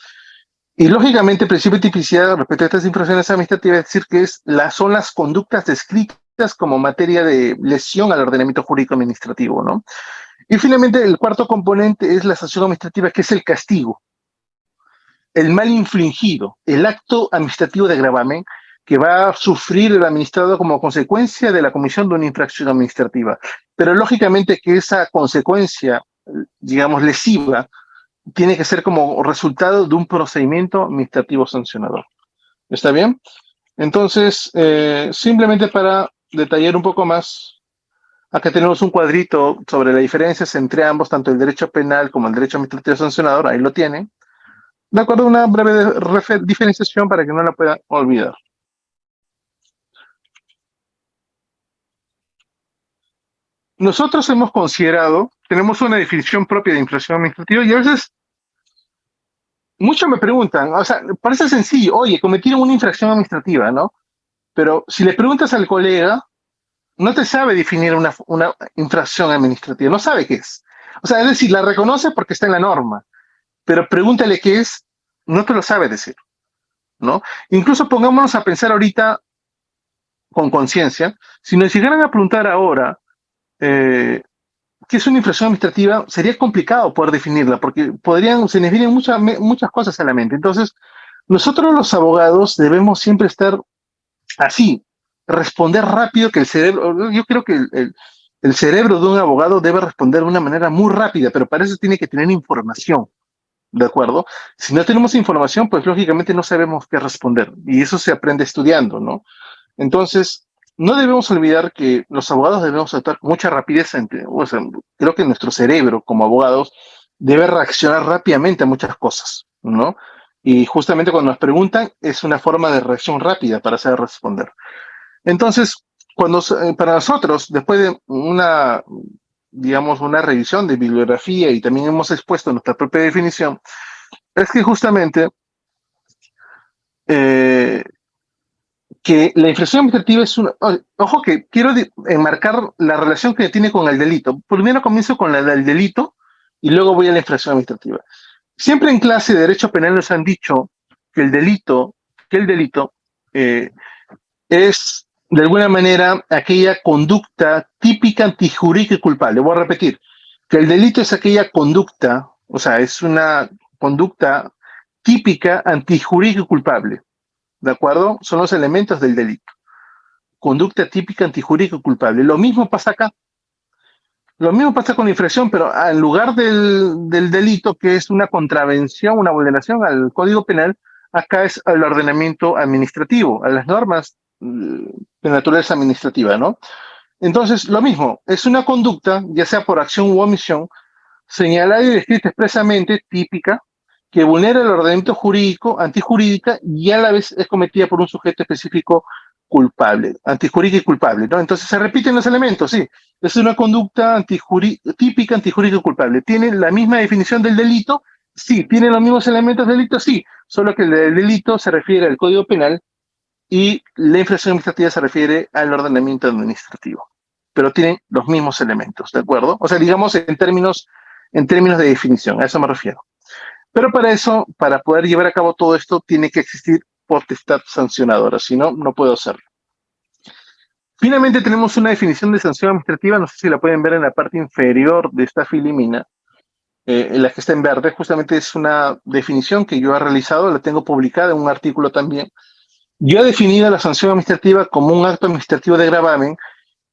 Y lógicamente, el principio de tipicidad respecto a estas infracciones administrativas es decir que son las conductas descritas como materia de lesión al ordenamiento jurídico administrativo, ¿no? Y finalmente, el cuarto componente es la sanción administrativa, que es el castigo, el mal infligido, el acto administrativo de gravamen que va a sufrir el administrado como consecuencia de la comisión de una infracción administrativa. Pero lógicamente que esa consecuencia, digamos, lesiva, tiene que ser como resultado de un procedimiento administrativo sancionador. ¿Está bien? Entonces, simplemente para detallar un poco más, acá tenemos un cuadrito sobre las diferencias entre ambos, tanto el derecho penal como el derecho administrativo sancionador, ahí lo tienen. De acuerdo a una breve diferenciación para que no la puedan olvidar. Nosotros hemos considerado, tenemos una definición propia de infracción administrativa y a veces muchos me preguntan, o sea, parece sencillo, oye, cometieron una infracción administrativa, ¿no? Pero si le preguntas al colega, no te sabe definir una infracción administrativa, no sabe qué es. O sea, es decir, la reconoce porque está en la norma, pero pregúntale qué es, no te lo sabe decir, ¿no? Incluso pongámonos a pensar ahorita con conciencia, si nos llegaran a preguntar ahora qué es una infracción administrativa, sería complicado poder definirla, porque se nos vienen muchas cosas a la mente. Entonces, nosotros los abogados debemos siempre estar así, responder rápido, que el cerebro, yo creo que el cerebro de un abogado debe responder de una manera muy rápida, pero para eso tiene que tener información, ¿de acuerdo? Si no tenemos información, pues lógicamente no sabemos qué responder, y eso se aprende estudiando, ¿no? Entonces, no debemos olvidar que los abogados debemos actuar con mucha rapidez. O sea, creo que nuestro cerebro como abogados debe reaccionar rápidamente a muchas cosas, ¿no? Y justamente cuando nos preguntan es una forma de reacción rápida para saber responder. Entonces, para nosotros, después de digamos, una revisión de bibliografía y también hemos expuesto nuestra propia definición, es que justamente eh, que la infracción administrativa es una... Ojo que quiero enmarcar la relación que tiene con el delito. Primero comienzo con la del delito y luego voy a la infracción administrativa. Siempre en clase de Derecho Penal nos han dicho que el delito eh, es de alguna manera aquella conducta típica, antijurídica y culpable. Voy a repetir, que el delito es aquella conducta, o sea, es una conducta típica, antijurídica y culpable. ¿De acuerdo? Son los elementos del delito. Conducta típica, antijurídica y culpable. Lo mismo pasa acá. Lo mismo pasa con la infracción, pero en lugar del delito, que es una contravención, una vulneración al Código Penal, acá es al ordenamiento administrativo, a las normas de naturaleza administrativa, ¿no? Entonces, lo mismo, es una conducta, ya sea por acción u omisión, señalada y descrita expresamente, típica, que vulnera el ordenamiento jurídico, antijurídica, y a la vez es cometida por un sujeto específico culpable, antijurídica y culpable, ¿no? Entonces se repiten los elementos, sí. Es una conducta típica, antijurídica y culpable. ¿Tiene la misma definición del delito? Sí. ¿Tiene los mismos elementos del delito? Sí. Solo que el delito se refiere al Código Penal y la infracción administrativa se refiere al ordenamiento administrativo. Pero tienen los mismos elementos, ¿de acuerdo? O sea, digamos en términos de definición, a eso me refiero. Pero para eso, para poder llevar a cabo todo esto, tiene que existir potestad sancionadora, si no, no puedo hacerlo. Finalmente tenemos una definición de sanción administrativa, no sé si la pueden ver en la parte inferior de esta filimina, en la que está en verde, justamente es una definición que yo he realizado, la tengo publicada en un artículo también. Yo he definido la sanción administrativa como un acto administrativo de gravamen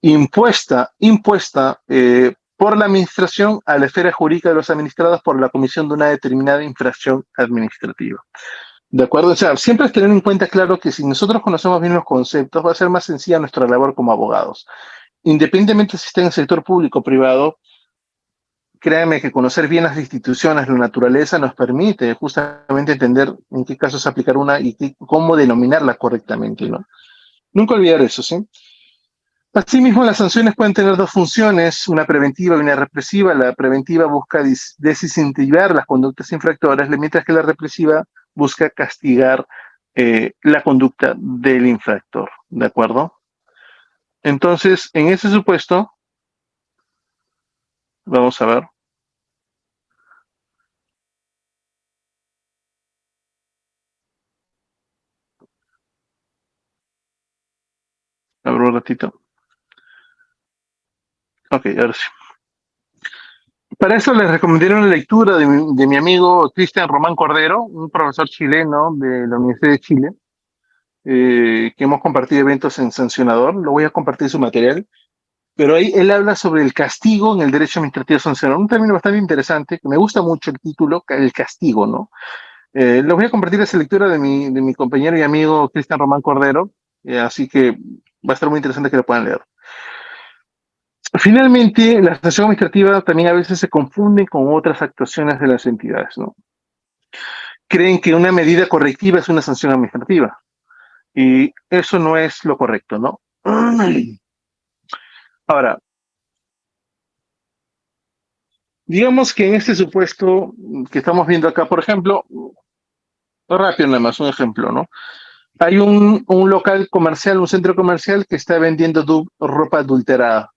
impuesta por la administración a la esfera jurídica de los administrados por la comisión de una determinada infracción administrativa. ¿De acuerdo? O sea, siempre es tener en cuenta, claro, que si nosotros conocemos bien los conceptos, va a ser más sencilla nuestra labor como abogados. Independientemente si está en el sector público o privado, créanme que conocer bien las instituciones, la naturaleza, nos permite justamente entender en qué casos aplicar una y cómo denominarla correctamente, ¿no? Nunca olvidar eso, ¿sí? Asimismo, las sanciones pueden tener dos funciones, una preventiva y una represiva. La preventiva busca desincentivar las conductas infractoras, mientras que la represiva busca castigar la conducta del infractor. ¿De acuerdo? Entonces, en ese supuesto, vamos a ver. A ver un ratito. Ok, ahora sí. Para eso les recomendaría una lectura de mi amigo Cristian Román Cordero, un profesor chileno de la Universidad de Chile, que hemos compartido eventos en Sancionador. Lo voy a compartir su material. Pero ahí él habla sobre el castigo en el derecho administrativo sancionador, un término bastante interesante, que me gusta mucho el título, el castigo, ¿no? Lo voy a compartir esa lectura de mi compañero y amigo Cristian Román Cordero, así que va a estar muy interesante que lo puedan leer. Finalmente, la sanción administrativa también a veces se confunde con otras actuaciones de las entidades, ¿no? Creen que una medida correctiva es una sanción administrativa, y eso no es lo correcto, ¿no? Ahora, digamos que en este supuesto que estamos viendo acá, por ejemplo, rápido nada más, un ejemplo, ¿no? Hay un local comercial, un centro comercial que está vendiendo ropa adulterada.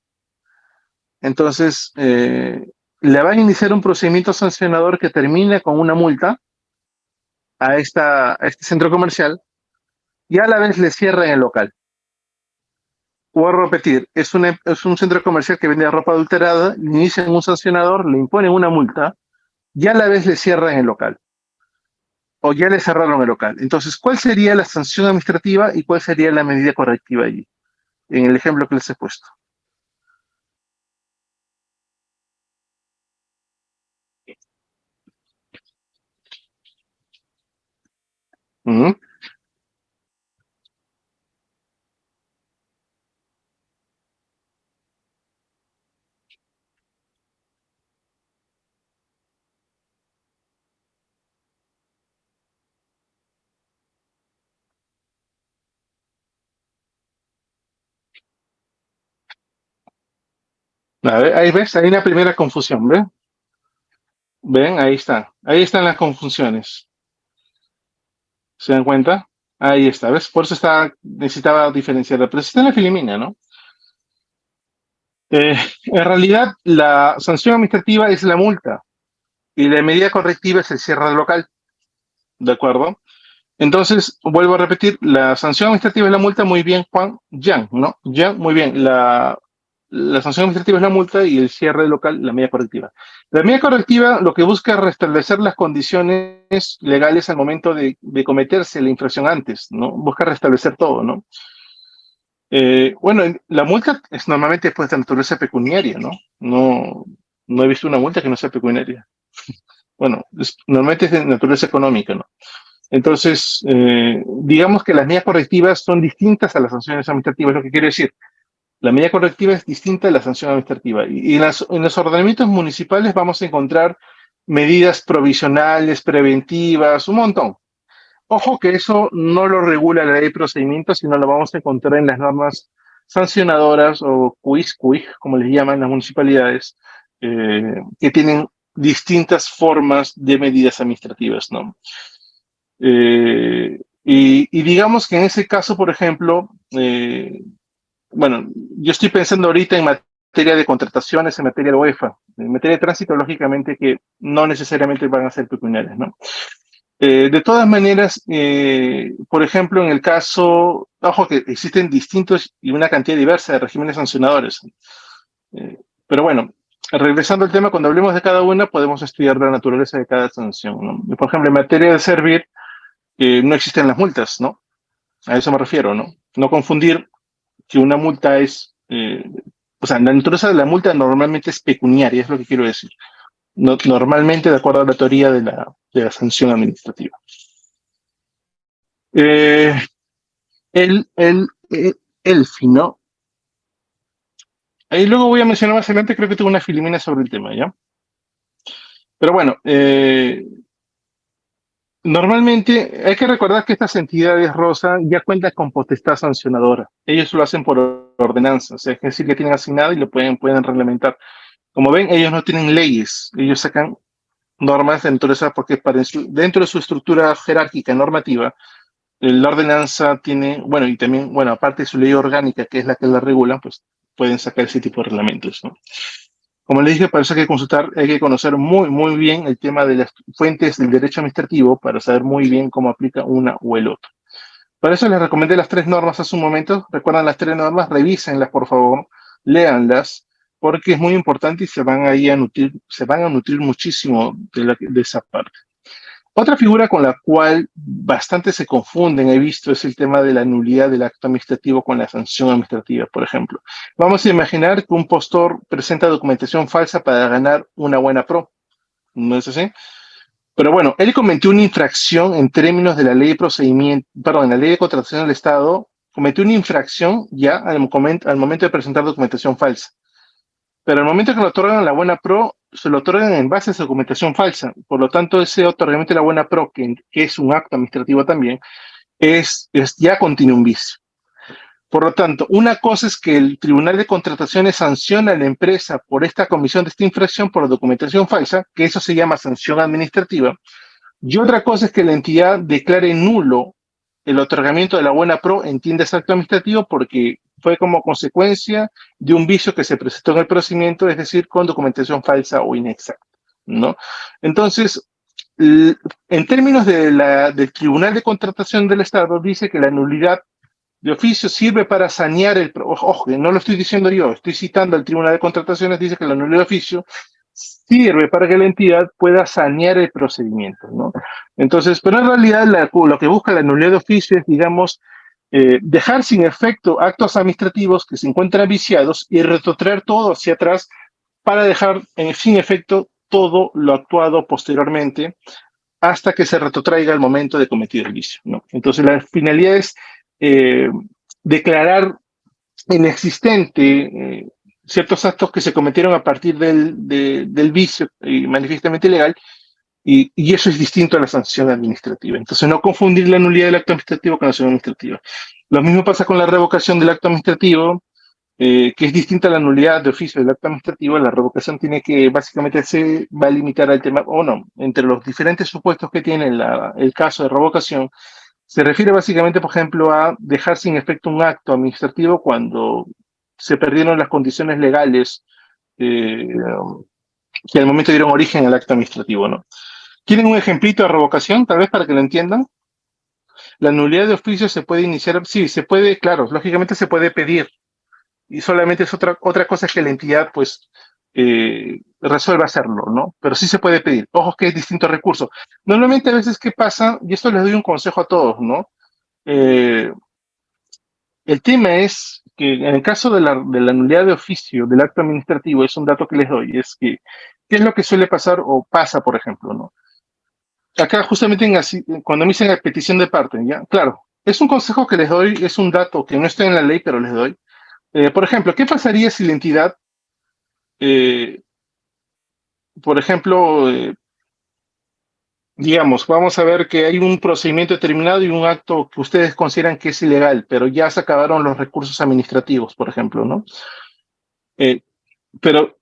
Entonces, le van a iniciar un procedimiento sancionador que termina con una multa a este centro comercial y a la vez le cierran el local. Voy a repetir, es un centro comercial que vende ropa adulterada, le inician un sancionador, le imponen una multa y a la vez le cierran el local. O ya le cerraron el local. Entonces, ¿cuál sería la sanción administrativa y cuál sería la medida correctiva allí? En el ejemplo que les he puesto. Uh-huh. A ver, ahí ves, hay una primera confusión, ¿ven? ¿Ven? Ahí está. Ahí están las confusiones. ¿Se dan cuenta? Ahí está, ¿ves? Por eso necesitaba diferenciarla, pero está en la filimina, ¿no? En realidad, la sanción administrativa es la multa y la medida correctiva es el cierre del local, ¿de acuerdo? Entonces, vuelvo a repetir, la sanción administrativa es la multa, muy bien, Juan, Jan, ¿no? Jan, muy bien, la sanción administrativa es la multa y el cierre del local, la medida correctiva. La medida correctiva lo que busca es restablecer las condiciones legales al momento de cometerse la infracción antes, ¿no? Busca restablecer todo, ¿no? Bueno, la multa es normalmente pues de naturaleza pecuniaria, ¿no? No, no he visto una multa que no sea pecuniaria. Bueno, normalmente es de naturaleza económica, ¿no? Entonces, digamos que las medidas correctivas son distintas a las sanciones administrativas, lo que quiere decir. La medida correctiva es distinta a la sanción administrativa. Y en los ordenamientos municipales vamos a encontrar medidas provisionales, preventivas, un montón. Ojo que eso no lo regula la ley de procedimientos, sino lo vamos a encontrar en las normas sancionadoras o quiz, como les llaman las municipalidades, que tienen distintas formas de medidas administrativas, ¿no? Y digamos que en ese caso, por ejemplo, bueno, yo estoy pensando ahorita en materia de contrataciones, en materia de UEFA, en materia de tránsito, lógicamente que no necesariamente van a ser pecuniarias, ¿no? De todas maneras, por ejemplo, en el caso, ojo que existen distintos y una cantidad diversa de regímenes sancionadores. Eh, pero bueno, regresando al tema, cuando hablemos de cada una, podemos estudiar la naturaleza de cada sanción, ¿no? Por ejemplo, en materia de servir, no existen las multas, ¿no? A eso me refiero, ¿no? No confundir que una multa es, o sea, la naturaleza de la multa normalmente es pecuniaria, es lo que quiero decir. No, normalmente, de acuerdo a la teoría de la sanción administrativa. Eh, el fino. Ahí luego voy a mencionar más adelante, creo que tengo una filimina sobre el tema, ¿ya? Pero bueno, normalmente hay que recordar que estas entidades rosa ya cuentan con potestad sancionadora. Ellos lo hacen por ordenanza, o sea, es decir, que tienen asignado y lo pueden reglamentar. Como ven, ellos no tienen leyes, ellos sacan normas dentro de esa, porque dentro de su estructura jerárquica normativa, la ordenanza tiene, bueno, y también, bueno, aparte de su ley orgánica, que es la que la regula, pues pueden sacar ese tipo de reglamentos, ¿no? Como les dije, para eso hay que consultar, hay que conocer muy bien el tema de las fuentes del derecho administrativo para saber muy bien cómo aplica una o el otro. Para eso les recomendé las tres normas hace un momento. Recuerdan las tres normas, revísenlas por favor, léanlas, porque es muy importante y se van a nutrir muchísimo de esa parte. Otra figura con la cual bastante se confunden, he visto, es el tema de la nulidad del acto administrativo con la sanción administrativa, por ejemplo. Vamos a imaginar que un postor presenta documentación falsa para ganar una buena pro. ¿No es así? Pero bueno, él cometió una infracción en términos de la ley de procedimiento, perdón, la ley de contratación del Estado, cometió una infracción ya al momento de presentar documentación falsa. Pero al momento que le otorgan la buena pro, se lo otorgan en base a esa documentación falsa. Por lo tanto, ese otorgamiento de la buena pro, que es un acto administrativo también, es ya contiene un vicio. Por lo tanto, una cosa es que el Tribunal de Contrataciones sanciona a la empresa por esta comisión de esta infracción por documentación falsa, que eso se llama sanción administrativa, y otra cosa es que la entidad declare nulo el otorgamiento de la buena pro, entiende ese acto administrativo porque fue como consecuencia de un vicio que se presentó en el procedimiento, es decir, con documentación falsa o inexacta, ¿no? Entonces, en términos del Tribunal de Contratación del Estado, dice que la nulidad de oficio sirve para sanear ojo, no lo estoy diciendo yo, estoy citando al Tribunal de Contrataciones, dice que la nulidad de oficio sirve para que la entidad pueda sanear el procedimiento, ¿no? Entonces, pero en realidad lo que busca la nulidad de oficio es, digamos, dejar sin efecto actos administrativos que se encuentran viciados y retrotraer todo hacia atrás para dejar sin efecto todo lo actuado posteriormente hasta que se retrotraiga el momento de cometer el vicio, ¿no? Entonces, la finalidad es eh, declarar inexistente ciertos actos que se cometieron a partir del vicio y manifiestamente ilegal, y eso es distinto a la sanción administrativa. Entonces, no confundir la nulidad del acto administrativo con la sanción administrativa. Lo mismo pasa con la revocación del acto administrativo, que es distinta a la nulidad de oficio del acto administrativo. La revocación tiene que, básicamente, se va a limitar al tema, o no, entre los diferentes supuestos que tiene el caso de revocación, se refiere básicamente, por ejemplo, a dejar sin efecto un acto administrativo cuando se perdieron las condiciones legales eh, que al momento dieron origen al acto administrativo, ¿no? ¿Quieren un ejemplito de revocación, tal vez para que lo entiendan? La nulidad de oficio se puede iniciar, sí, se puede, claro, lógicamente se puede pedir, y solamente es otra cosa que la entidad, pues, resuelva hacerlo, ¿no? Pero sí se puede pedir. Ojo que es distinto recurso. Normalmente a veces, ¿qué pasa? Y esto les doy un consejo a todos, ¿no? Eh, El tema es que en el caso de la nulidad de oficio del acto administrativo, es un dato que les doy, es que, ¿qué es lo que suele pasar o pasa, por ejemplo, ¿no? Acá justamente cuando me dicen la petición de parte, ¿ya? Claro, es un consejo que les doy, es un dato que no está en la ley, pero les doy. Por ejemplo, ¿qué pasaría si la entidad, eh, por ejemplo, digamos, vamos a ver que hay un procedimiento determinado y un acto que ustedes consideran que es ilegal, pero ya se acabaron los recursos administrativos, por ejemplo, ¿no? Eh, pero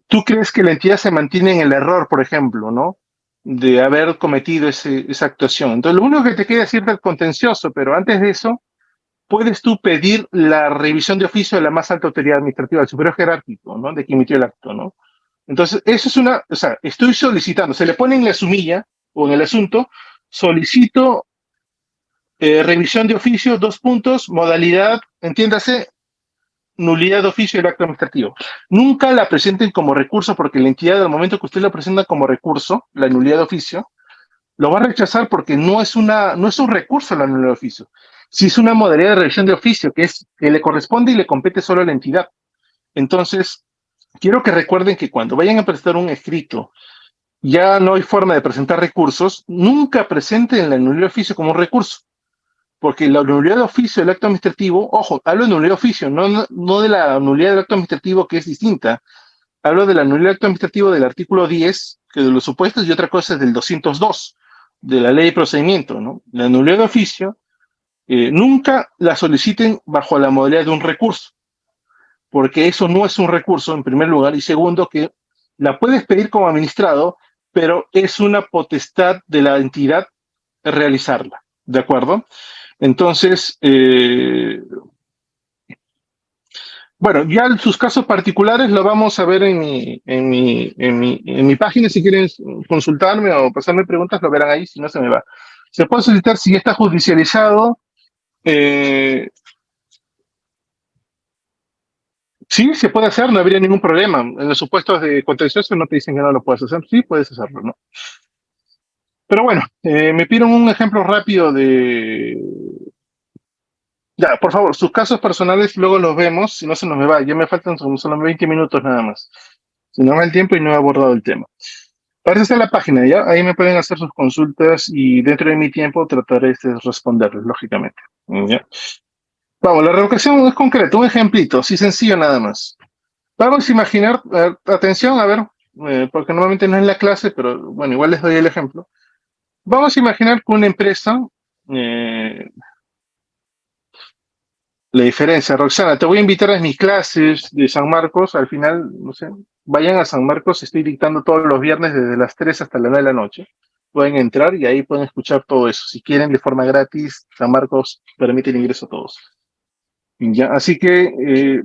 tú crees que la entidad se mantiene en el error, por ejemplo, ¿no? De haber cometido esa actuación. Entonces, lo único que te queda es ir al contencioso, pero antes de eso, puedes tú pedir la revisión de oficio de la más alta autoridad administrativa, del superior jerárquico, ¿no? De quien emitió el acto, ¿no? Entonces, eso es o sea, estoy solicitando, se le pone en la sumilla o en el asunto, solicito revisión de oficio, dos puntos, modalidad, entiéndase, nulidad de oficio del acto administrativo. Nunca la presenten como recurso porque la entidad, al momento que usted la presenta como recurso, la nulidad de oficio, lo va a rechazar porque no es un recurso la nulidad de oficio. Si es una modalidad de revisión de oficio que le corresponde y le compete solo a la entidad. Entonces, quiero que recuerden que cuando vayan a presentar un escrito, ya no hay forma de presentar recursos, nunca presenten la nulidad de oficio como un recurso. Porque la nulidad de oficio del acto administrativo, ojo, hablo de nulidad de oficio, no de la nulidad del acto administrativo que es distinta. Hablo de la nulidad del acto administrativo del artículo 10, que de los supuestos, y otra cosa es del 202, de la ley de procedimiento, ¿no? La nulidad de oficio, nunca la soliciten bajo la modalidad de un recurso, porque eso no es un recurso, en primer lugar, y segundo, que la puedes pedir como administrado, pero es una potestad de la entidad realizarla, ¿de acuerdo? Entonces, bueno, ya sus casos particulares lo vamos a ver en mi página. Si quieren consultarme o pasarme preguntas, lo verán ahí, si no se me va. Se puede solicitar si ya está judicializado. eh, sí, se puede hacer, no habría ningún problema. En los supuestos de contencioso no te dicen que no lo puedes hacer. Sí, puedes hacerlo, ¿no? Pero bueno, me pidieron un ejemplo rápido de, ya, por favor, sus casos personales luego los vemos, si no se nos me va. Ya me faltan solo 20 minutos nada más. Se nos va el tiempo y no he abordado el tema. Para eso está la página, ¿ya? Ahí me pueden hacer sus consultas y dentro de mi tiempo trataré de responderles, lógicamente. ¿Ya? Vamos, la revocación es concreta, un ejemplito, así sencillo nada más. Vamos a imaginar, atención, a ver, porque normalmente no es la clase, pero bueno, igual les doy el ejemplo. Vamos a imaginar que una empresa, eh, la diferencia, Roxana, te voy a invitar a mis clases de San Marcos, al final, no sé, vayan a San Marcos, estoy dictando todos los viernes desde las 3 hasta las 9 de la noche. Pueden entrar y ahí pueden escuchar todo eso. Si quieren de forma gratis, San Marcos permite el ingreso a todos. Ya, así que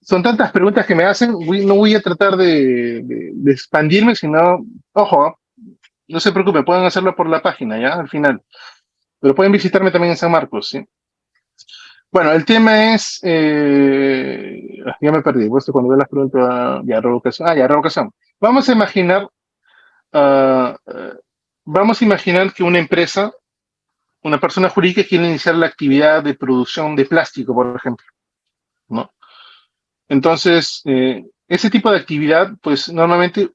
son tantas preguntas que me hacen, no voy a tratar de expandirme, sino, ojo, no se preocupe, pueden hacerlo por la página, ¿ya? Al final. Pero pueden visitarme también en San Marcos, ¿sí? Bueno, el tema es, ya me perdí, puesto cuando veo las preguntas, ya, revocación, ya, revocación. Ah, eh, vamos a imaginar que una empresa, una persona jurídica quiere iniciar la actividad de producción de plástico, por ejemplo, ¿no? Entonces, ese tipo de actividad, pues normalmente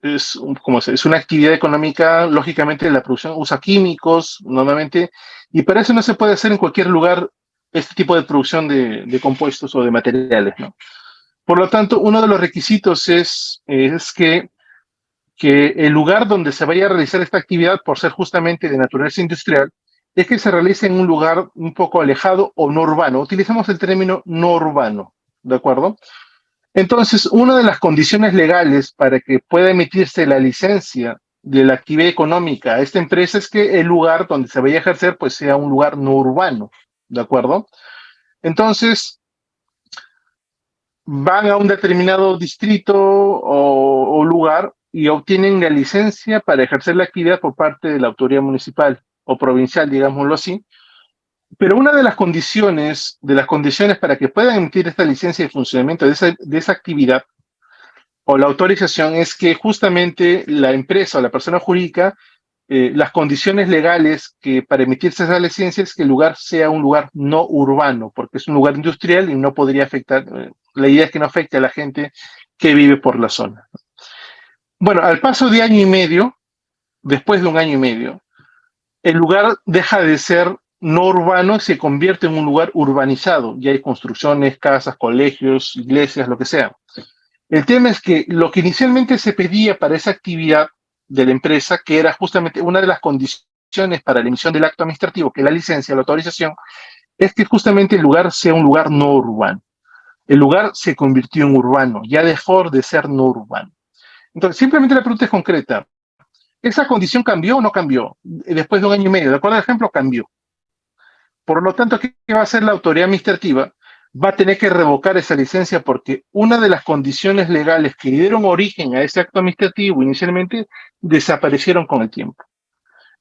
es una actividad económica, lógicamente la producción usa químicos, normalmente, y para eso no se puede hacer en cualquier lugar este tipo de producción de compuestos o de materiales, ¿no? Por lo tanto, uno de los requisitos es que el lugar donde se vaya a realizar esta actividad, por ser justamente de naturaleza industrial, es que se realice en un lugar un poco alejado o no urbano. Utilizamos el término no urbano, ¿de acuerdo? Entonces, una de las condiciones legales para que pueda emitirse la licencia de la actividad económica a esta empresa es que el lugar donde se vaya a ejercer pues sea un lugar no urbano, ¿de acuerdo? Entonces, van a un determinado distrito o lugar y obtienen la licencia para ejercer la actividad por parte de la autoridad municipal o provincial, digámoslo así. Pero una de las condiciones para que puedan emitir esta licencia de funcionamiento de esa actividad o la autorización es que justamente la empresa o la persona jurídica las condiciones legales que para emitirse esa licencia es que el lugar sea un lugar no urbano, porque es un lugar industrial y no podría afectar, la idea es que no afecte a la gente que vive por la zona. Bueno, al paso de año y medio, después de un año y medio, el lugar deja de ser no urbano y se convierte en un lugar urbanizado. Ya hay construcciones, casas, colegios, iglesias, lo que sea. El tema es que lo que inicialmente se pedía para esa actividad de la empresa, que era justamente una de las condiciones para la emisión del acto administrativo, que es la licencia, la autorización, es que justamente el lugar sea un lugar no urbano. El lugar se convirtió en urbano, ya dejó de ser no urbano. Entonces, simplemente la pregunta es concreta. ¿Esa condición cambió o no cambió? Después de un año y medio, ¿de acuerdo al ejemplo? Cambió. Por lo tanto, ¿qué va a hacer la autoridad administrativa? Va a tener que revocar esa licencia porque una de las condiciones legales que dieron origen a ese acto administrativo inicialmente desaparecieron con el tiempo.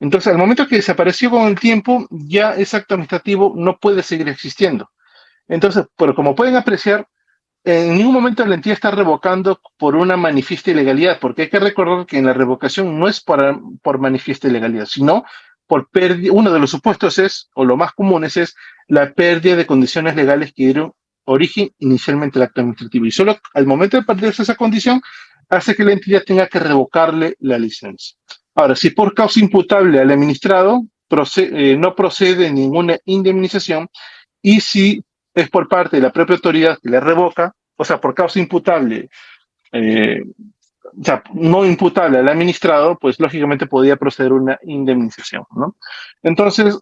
Entonces, al momento que desapareció con el tiempo, ya ese acto administrativo no puede seguir existiendo. Entonces, pero como pueden apreciar, en ningún momento la entidad está revocando por una manifiesta ilegalidad, porque hay que recordar que en la revocación no es por manifiesta ilegalidad, sino por pérdida. Uno de los supuestos es, o lo más común es la pérdida de condiciones legales que dieron origen inicialmente al acto administrativo. Y solo al momento de perderse esa condición, hace que la entidad tenga que revocarle la licencia. Ahora, si por causa imputable al administrado, no procede ninguna indemnización, y si es por parte de la propia autoridad que le revoca, o sea, por causa imputable, o sea, no imputable al administrado, pues lógicamente podría proceder una indemnización, ¿no? Entonces,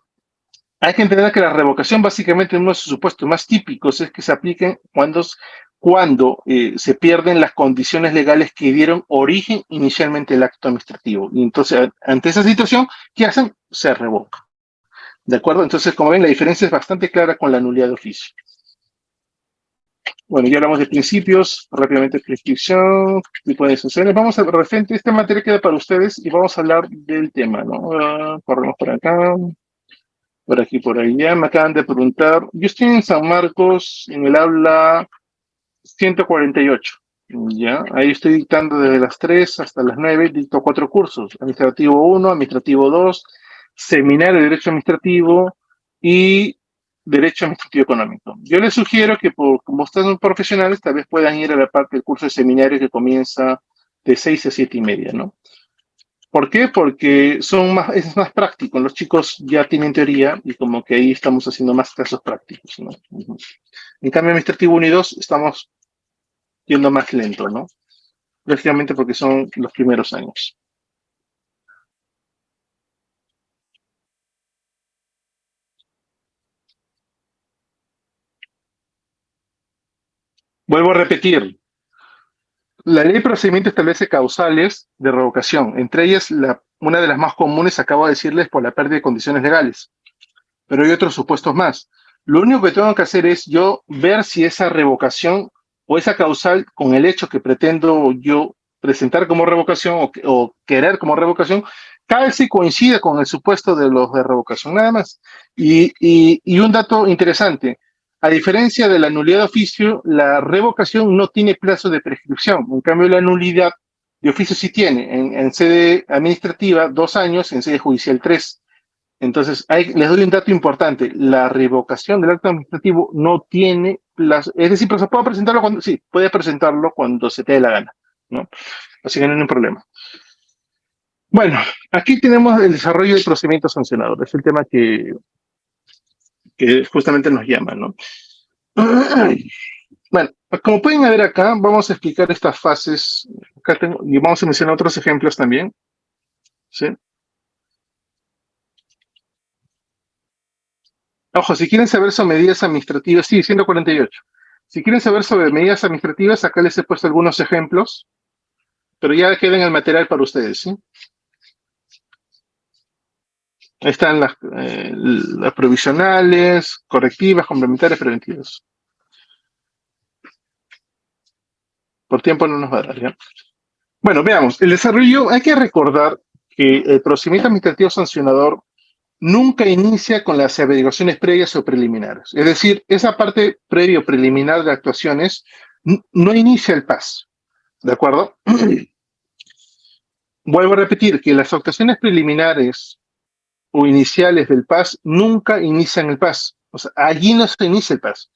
hay que entender que la revocación básicamente uno de sus supuestos más típicos es que se apliquen cuando se pierden las condiciones legales que dieron origen inicialmente al acto administrativo. Y entonces, ante esa situación, ¿qué hacen? Se revoca. ¿De acuerdo? Entonces, como ven, la diferencia es bastante clara con la nulidad de oficio. Bueno, ya hablamos de principios, rápidamente prescripción, tipo de sanciones. Vamos a repente, este material queda para ustedes y vamos a hablar del tema, ¿no? Corremos por acá, por aquí, por allá. Me acaban de preguntar. Yo estoy en San Marcos, en el aula 148. Ya, ahí estoy dictando desde las 3 hasta las 9, dicto 4 cursos. Administrativo 1, Administrativo 2, Seminario de Derecho Administrativo y Derecho Administrativo Económico. Yo les sugiero que como ustedes son profesionales, tal vez puedan ir a la parte del curso de seminario que comienza de 6 a 7 y media, ¿no? ¿Por qué? Porque es más práctico. Los chicos ya tienen teoría y como que ahí estamos haciendo más casos prácticos, ¿no? En cambio, Administrativo 1 y 2 estamos yendo más lento, ¿no? Lógicamente porque son los primeros años. Vuelvo a repetir, la ley de procedimiento establece causales de revocación, entre ellas una de las más comunes, acabo de decirles, por la pérdida de condiciones legales, pero hay otros supuestos más. Lo único que tengo que hacer es yo ver si esa revocación o esa causal con el hecho que pretendo yo presentar como revocación o querer como revocación, cada vez si coincide con el supuesto de los de revocación, nada más. Y un dato interesante, a diferencia de la nulidad de oficio, la revocación no tiene plazo de prescripción, en cambio la nulidad de oficio sí tiene, en sede administrativa 2 años, en sede judicial 3. Entonces, les doy un dato importante. La revocación del acto administrativo no tiene plazo. Es decir, pero se puede presentarlo cuando, sí, puede presentarlo cuando se te dé la gana, ¿no? Así que no hay ningún problema. Bueno, aquí tenemos el desarrollo del procedimiento sancionador. Es el tema que justamente nos llama, ¿no? Bueno, como pueden ver acá, vamos a explicar estas fases. Acá tengo, y vamos a mencionar otros ejemplos también, ¿sí? Ojo, si quieren saber sobre medidas administrativas, sí, 148. Si quieren saber sobre medidas administrativas, acá les he puesto algunos ejemplos, pero ya queda en el material para ustedes, ¿sí? Ahí están las provisionales, correctivas, complementarias, preventivas. Por tiempo no nos va a dar, ¿ya? Bueno, veamos. El desarrollo, hay que recordar que el procedimiento administrativo sancionador nunca inicia con las averiguaciones previas o preliminares. Es decir, esa parte previa o preliminar de actuaciones no inicia el PAS, ¿de acuerdo? Vuelvo a repetir que las actuaciones preliminares o iniciales del PAS nunca inician el PAS. O sea, allí no se inicia el PAS.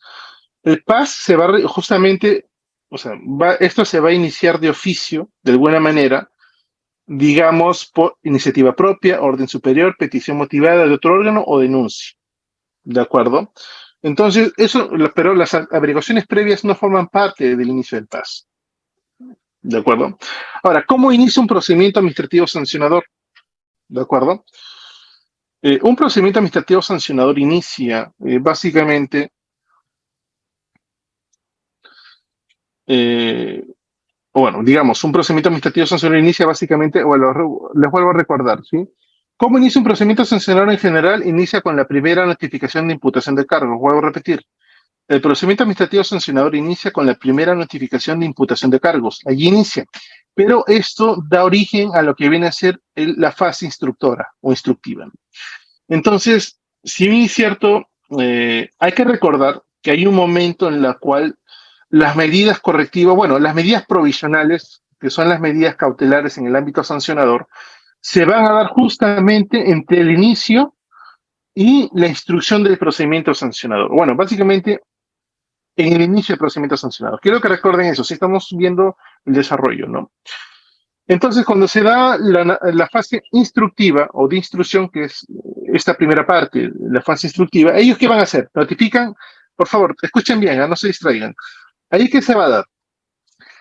El PAS se va justamente, o sea, esto se va a iniciar de oficio, de alguna manera, digamos, por iniciativa propia, orden superior, petición motivada de otro órgano o denuncia. ¿De acuerdo? Entonces, pero las averiguaciones previas no forman parte del inicio del PAS. ¿De acuerdo? Ahora, ¿cómo inicia un procedimiento administrativo sancionador? ¿De acuerdo? Un procedimiento administrativo sancionador inicia básicamente, o bueno, digamos, un procedimiento administrativo sancionador inicia básicamente, les vuelvo a recordar, ¿sí? ¿Cómo inicia un procedimiento sancionador en general? Inicia con la primera notificación de imputación de cargos. Vuelvo a repetir. El procedimiento administrativo sancionador inicia con la primera notificación de imputación de cargos. Allí inicia. Pero esto da origen a lo que viene a ser la fase instructora o instructiva. Entonces, si bien es cierto, hay que recordar que hay un momento en el cual las medidas correctivas, bueno, las medidas provisionales, que son las medidas cautelares en el ámbito sancionador, se van a dar justamente entre el inicio y la instrucción del procedimiento sancionador. Bueno, básicamente en el inicio del procedimiento sancionador. Quiero que recuerden eso, si estamos viendo el desarrollo, ¿no? Entonces, cuando se da la fase instructiva o de instrucción, que es esta primera parte, la fase instructiva, ¿ellos qué van a hacer? Notifican, por favor, escuchen bien, no se distraigan. ¿Ahí qué se va a dar?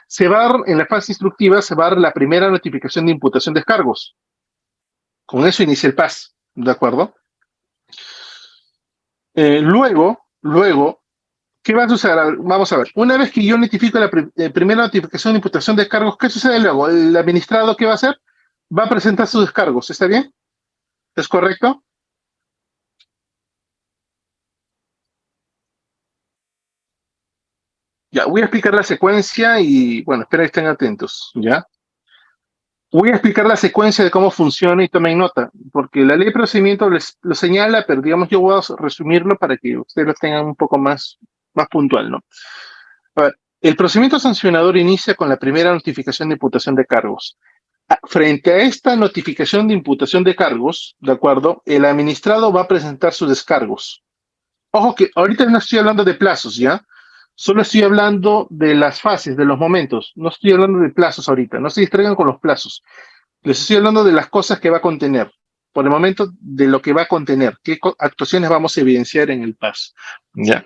Se va a dar, en la fase instructiva, se va a dar la primera notificación de imputación de cargos. Con eso inicia el PAS, ¿de acuerdo? Luego, ¿qué va a suceder? Vamos a ver. Una vez que yo notifico la primera notificación de imputación de cargos, ¿qué sucede luego? ¿El administrado qué va a hacer? Va a presentar sus descargos. ¿Está bien? ¿Es correcto? Ya, voy a explicar la secuencia y, bueno, espero que estén atentos, ¿ya? Voy a explicar la secuencia de cómo funciona y tomen nota, porque la ley de procedimiento les lo señala, pero digamos yo voy a resumirlo para que ustedes lo tengan un poco más puntual, ¿no? A ver, el procedimiento sancionador inicia con la primera notificación de imputación de cargos. Frente a esta notificación de imputación de cargos, ¿de acuerdo? El administrado va a presentar sus descargos. Ojo que ahorita no estoy hablando de plazos, ¿ya? Solo estoy hablando de las fases, de los momentos. No estoy hablando de plazos ahorita. No se distraigan con los plazos. Les estoy hablando de las cosas que va a contener. Por el momento, de lo que va a contener. ¿Qué actuaciones vamos a evidenciar en el PAS? ¿Ya?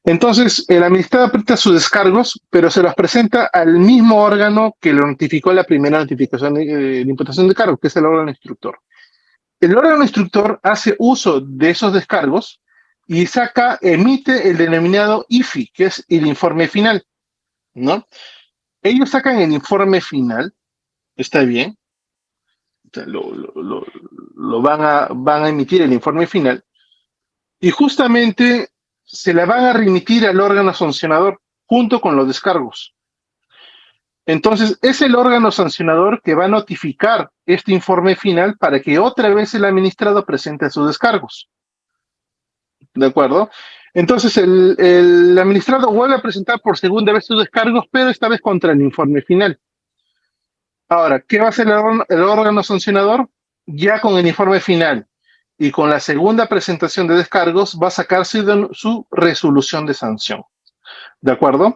Entonces, el administrado aprieta sus descargos, pero se los presenta al mismo órgano que lo notificó la primera notificación de imputación de cargos, que es el órgano instructor. El órgano instructor hace uso de esos descargos y emite el denominado IFI, que es el informe final, ¿no? Ellos sacan el informe final, está bien, lo van a emitir el informe final, y justamente se la van a remitir al órgano sancionador junto con los descargos. Entonces, es el órgano sancionador que va a notificar este informe final para que otra vez el administrado presente sus descargos. ¿De acuerdo? Entonces, el administrado vuelve a presentar por segunda vez sus descargos, pero esta vez contra el informe final. Ahora, ¿qué va a hacer el órgano sancionador? Ya con el informe final y con la segunda presentación de descargos, va a sacarse su resolución de sanción. ¿De acuerdo?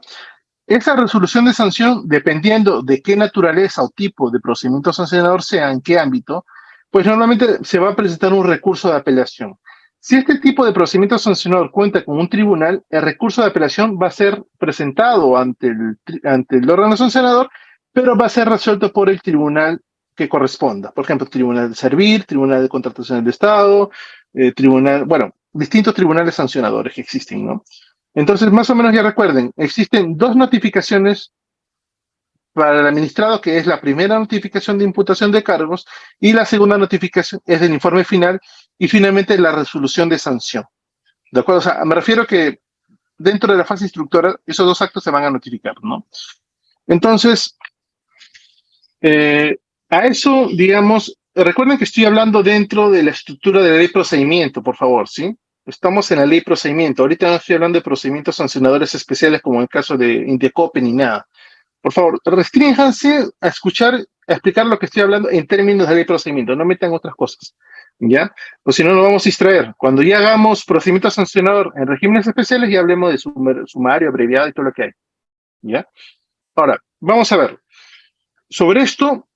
Esa resolución de sanción, dependiendo de qué naturaleza o tipo de procedimiento sancionador sea, en qué ámbito, pues normalmente se va a presentar un recurso de apelación. Si este tipo de procedimiento sancionador cuenta con un tribunal, el recurso de apelación va a ser presentado ante el órgano sancionador, pero va a ser resuelto por el tribunal que corresponda. Por ejemplo, Tribunal de Servir, Tribunal de Contrataciones de Estado, distintos tribunales sancionadores que existen, ¿no? Entonces, más o menos ya recuerden, existen dos notificaciones para el administrado, que es la primera notificación de imputación de cargos y la segunda notificación es del informe final y finalmente la resolución de sanción. ¿De acuerdo? O sea, me refiero que dentro de la fase instructora esos dos actos se van a notificar, ¿no? Entonces, a eso, digamos, recuerden que estoy hablando dentro de la estructura de la ley de procedimiento, por favor, ¿sí? Estamos en la ley de procedimiento. Ahorita no estoy hablando de procedimientos sancionadores especiales como en el caso de Indecope ni nada. Por favor, restrínjanse a escuchar, a explicar lo que estoy hablando en términos de ley de procedimiento, no metan otras cosas, ¿ya? Pues si no, nos vamos a distraer. Cuando ya hagamos procedimiento sancionador en regímenes especiales, ya hablemos de sumario, abreviado y todo lo que hay, ¿ya? Ahora, vamos a ver. Sobre esto,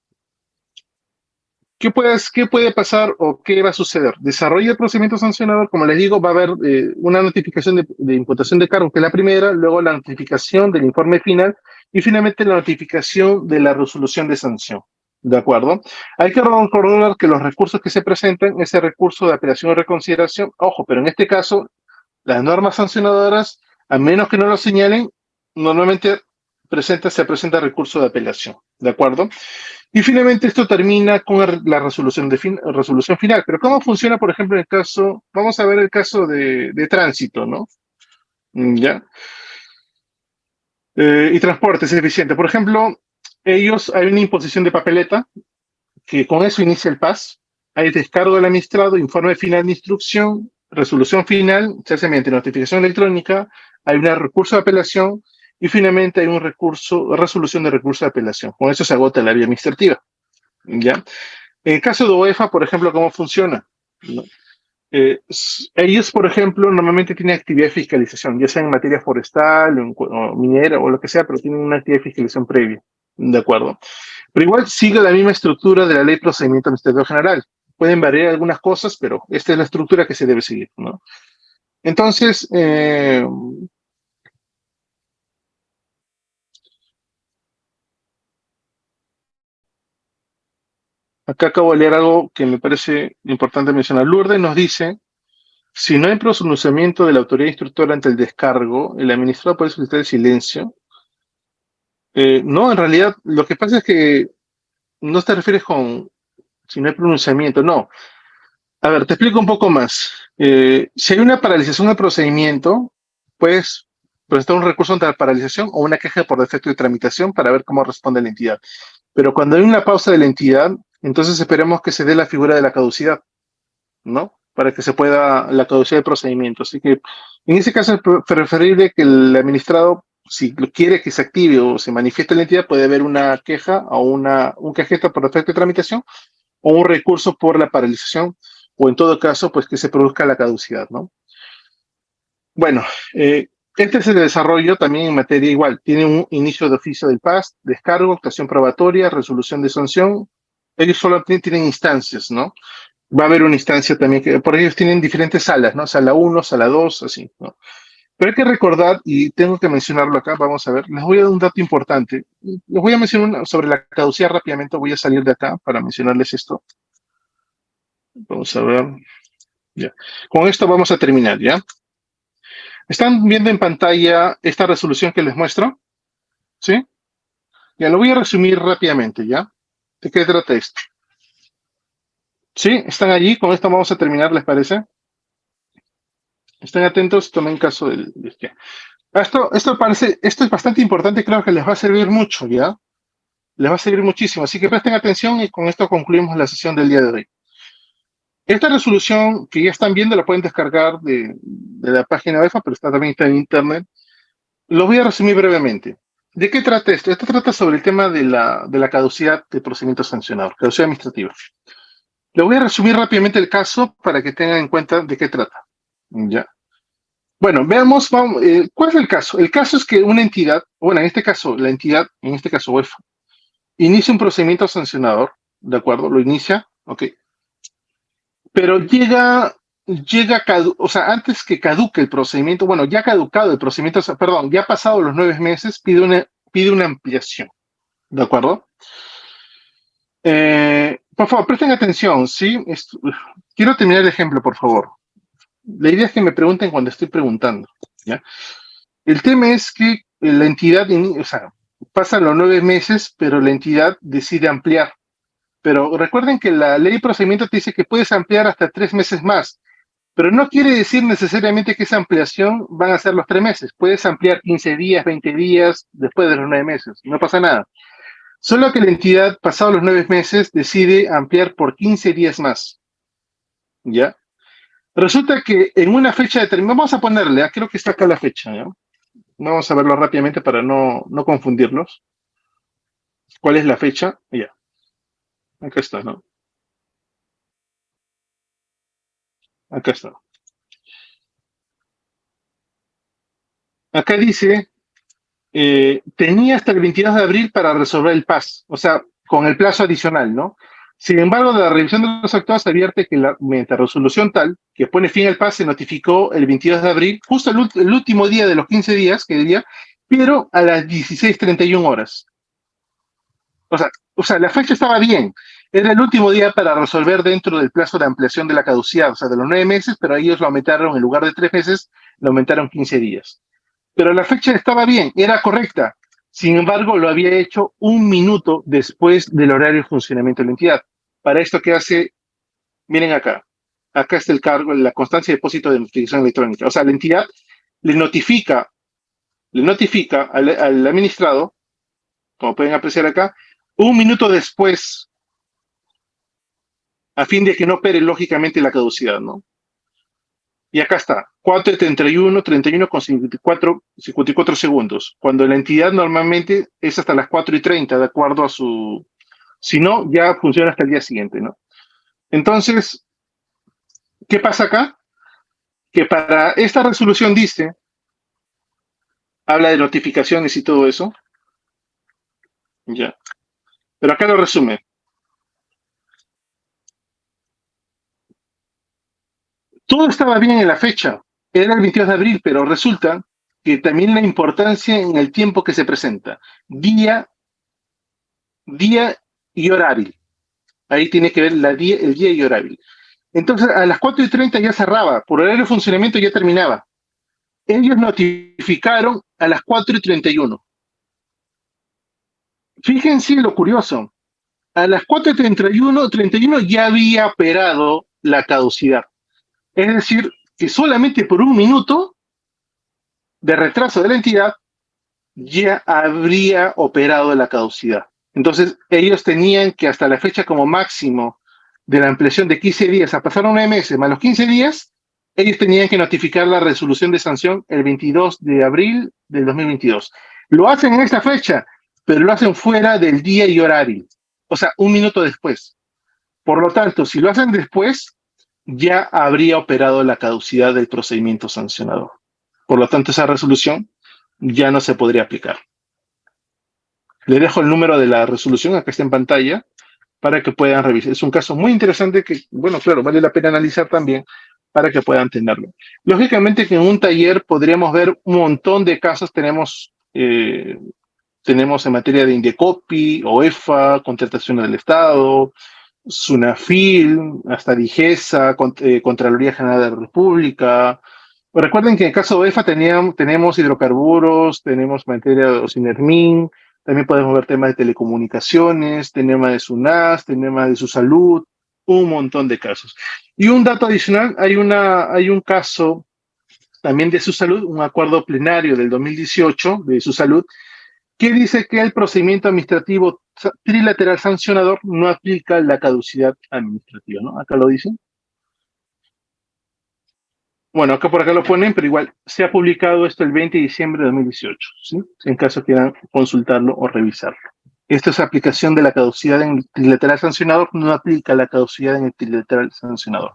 ¿qué puede pasar o qué va a suceder? Desarrollo el procedimiento sancionador, como les digo, va a haber una notificación de imputación de cargo, que es la primera, luego la notificación del informe final y finalmente la notificación de la resolución de sanción. ¿De acuerdo? Hay que recordar que los recursos que se presentan, ese recurso de apelación o reconsideración, ojo, pero en este caso, las normas sancionadoras, a menos que no lo señalen, normalmente se presenta recurso de apelación. ¿De acuerdo? Y finalmente esto termina con la resolución, resolución final. Pero ¿cómo funciona, por ejemplo, en el caso, vamos a ver el caso de tránsito, ¿no? ¿Ya? Y transporte es eficiente. Por ejemplo, hay una imposición de papeleta, que con eso inicia el PAS. Hay descargo del administrado, informe final de instrucción, resolución final, se hace mediante notificación electrónica, hay un recurso de apelación y finalmente hay un resolución de recurso de apelación. Con eso se agota la vía administrativa. ¿Ya? En el caso de UEFA, por ejemplo, ¿cómo funciona? ¿No? Ellos, por ejemplo, normalmente tienen actividad de fiscalización, ya sea en materia forestal o minera o lo que sea, pero tienen una actividad de fiscalización previa. ¿De acuerdo? Pero igual sigue la misma estructura de la Ley de Procedimiento Administrativo General. Pueden variar algunas cosas, pero esta es la estructura que se debe seguir, ¿no? Entonces, acá acabo de leer algo que me parece importante mencionar. Lourdes nos dice: si no hay pronunciamiento de la autoridad instructora ante el descargo, el administrador puede solicitar el silencio. No, en realidad, lo que pasa es que no te refieres con si no hay pronunciamiento, no. A ver, te explico un poco más. Si hay una paralización del procedimiento, puedes presentar un recurso ante la paralización o una queja por defecto de tramitación para ver cómo responde la entidad. Pero cuando hay una pausa de la entidad, entonces esperemos que se dé la figura de la caducidad, ¿no? Para que se pueda la caducidad del procedimiento. Así que en ese caso es preferible que el administrado, si quiere que se active o se manifieste la entidad, puede haber una queja o un quejeta por defecto de tramitación o un recurso por la paralización o en todo caso, pues que se produzca la caducidad, ¿no? Bueno, este es el desarrollo también en materia igual. Tiene un inicio de oficio del PAS, descargo, actuación probatoria, resolución de sanción. Ellos solo tienen instancias, ¿no? Va a haber una instancia también que por ellos tienen diferentes salas, ¿no? Sala 1, sala 2, así, ¿no? Pero hay que recordar, y tengo que mencionarlo acá, vamos a ver, les voy a dar un dato importante. Les voy a mencionar sobre la caducidad rápidamente, voy a salir de acá para mencionarles esto. Vamos a ver, ya. Con esto vamos a terminar, ¿ya? ¿Están viendo en pantalla esta resolución que les muestro? ¿Sí? Ya, lo voy a resumir rápidamente, ¿ya? ¿De qué trata esto? ¿Sí? ¿Están allí? Con esto vamos a terminar, ¿les parece? Estén atentos, tomen caso del... Esto es bastante importante, creo que les va a servir mucho, ¿ya? Les va a servir muchísimo, así que presten atención y con esto concluimos la sesión del día de hoy. Esta resolución que ya están viendo la pueden descargar de la página web, pero está en internet. Lo voy a resumir brevemente. ¿De qué trata esto? Esto trata sobre el tema de la caducidad del procedimiento sancionador, caducidad administrativa. Le voy a resumir rápidamente el caso para que tengan en cuenta de qué trata. ¿Ya? Bueno, veamos, ¿cuál es el caso? El caso es que una entidad, bueno, en este caso, la entidad, en este caso UEFA, inicia un procedimiento sancionador, ¿de acuerdo? Lo inicia, ok. Pero o sea, antes que caduque el procedimiento, bueno, ya caducado el procedimiento, perdón, ya pasado los 9 meses, pide una ampliación, ¿de acuerdo? Por favor, presten atención, ¿sí? Quiero terminar el ejemplo, por favor. La idea es que me pregunten cuando estoy preguntando, ¿ya? El tema es que la entidad, o sea, pasan los 9 meses, pero la entidad decide ampliar. Pero recuerden que la ley de procedimiento te dice que puedes ampliar hasta 3 meses más, pero no quiere decir necesariamente que esa ampliación van a ser los 3 meses. Puedes ampliar 15 días, 20 días después de los 9 meses, no pasa nada. Solo que la entidad, pasados los 9 meses, decide ampliar por 15 días más, ¿ya? Resulta que en una fecha determinada, vamos a ponerle, creo que está acá la fecha, ¿ya? Vamos a verlo rápidamente para no confundirlos. ¿Cuál es la fecha? Ya, acá está, ¿no? Acá está. Acá dice, tenía hasta el 22 de abril para resolver el PAS, o sea, con el plazo adicional, ¿no? Sin embargo, de la revisión de los actos advierte que mediante resolución tal, que pone fin al PAS, se notificó el 22 de abril, justo el último día de los 15 días, que diría, pero a las 16:31 horas. O sea, la fecha estaba bien. Era el último día para resolver dentro del plazo de ampliación de la caducidad, o sea, de los 9 meses, pero ellos lo aumentaron, en lugar de 3 meses, lo aumentaron 15 días. Pero la fecha estaba bien, era correcta. Sin embargo, lo había hecho un minuto después del horario de funcionamiento de la entidad. Para esto, ¿qué hace? Miren acá. Acá está el cargo, la constancia de depósito de notificación electrónica. O sea, la entidad le notifica al administrado, como pueden apreciar acá, un minuto después, a fin de que no opere lógicamente la caducidad, ¿no? Y acá está, 4:31 con 54 segundos, cuando la entidad normalmente es hasta las 4:30, de acuerdo a su... Si no, ya funciona hasta el día siguiente, ¿no? Entonces, ¿qué pasa acá? Que para esta resolución dice, habla de notificaciones y todo eso, ya. Pero acá lo resume. Todo estaba bien en la fecha, era el 22 de abril, pero resulta que también la importancia en el tiempo que se presenta, día, día y hora hábil. Ahí tiene que ver el día y hora hábil. Entonces, a las 4:30 ya cerraba, por horario de funcionamiento ya terminaba. Ellos notificaron a las 4:31. Fíjense lo curioso, a las 4:31 ya había operado la caducidad. Es decir, que solamente por un minuto de retraso de la entidad ya habría operado la caducidad. Entonces, ellos tenían que hasta la fecha como máximo de la ampliación de 15 días a pasar 9 meses más los 15 días, ellos tenían que notificar la resolución de sanción el 22 de abril del 2022. Lo hacen en esta fecha, pero lo hacen fuera del día y horario, o sea, un minuto después. Por lo tanto, si lo hacen después, ya habría operado la caducidad del procedimiento sancionador. Por lo tanto, esa resolución ya no se podría aplicar. Le dejo el número de la resolución, acá está en pantalla, para que puedan revisar. Es un caso muy interesante que, bueno, claro, vale la pena analizar también para que puedan tenerlo. Lógicamente que en un taller podríamos ver un montón de casos, tenemos en materia de Indecopi, OEFA, contrataciones del Estado, SUNAFIL, hasta DIGESA, Contraloría General de la República. Recuerden que en el caso de OEFA tenemos hidrocarburos, tenemos materia de OSINERMIN, también podemos ver temas de telecomunicaciones, temas de SUNAS, temas de su salud, un montón de casos. Y un dato adicional, hay un caso también de su salud, un acuerdo plenario del 2018 de su salud, que dice que el procedimiento administrativo trilateral sancionador no aplica la caducidad administrativa, ¿no? Acá lo dicen. Bueno, acá por acá lo ponen, pero igual se ha publicado esto el 20 de diciembre de 2018, ¿sí? En caso quieran consultarlo o revisarlo. Esta es aplicación de la caducidad en el trilateral sancionador, no aplica la caducidad en el trilateral sancionador.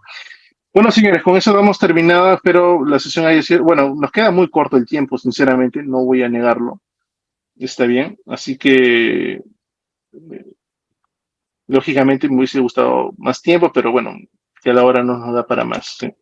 Bueno, señores, con eso damos terminada, pero la sesión haya sido, bueno, nos queda muy corto el tiempo, sinceramente, no voy a negarlo, está bien, así que lógicamente me hubiese gustado más tiempo, pero bueno, que a la hora no nos da para más, ¿sí?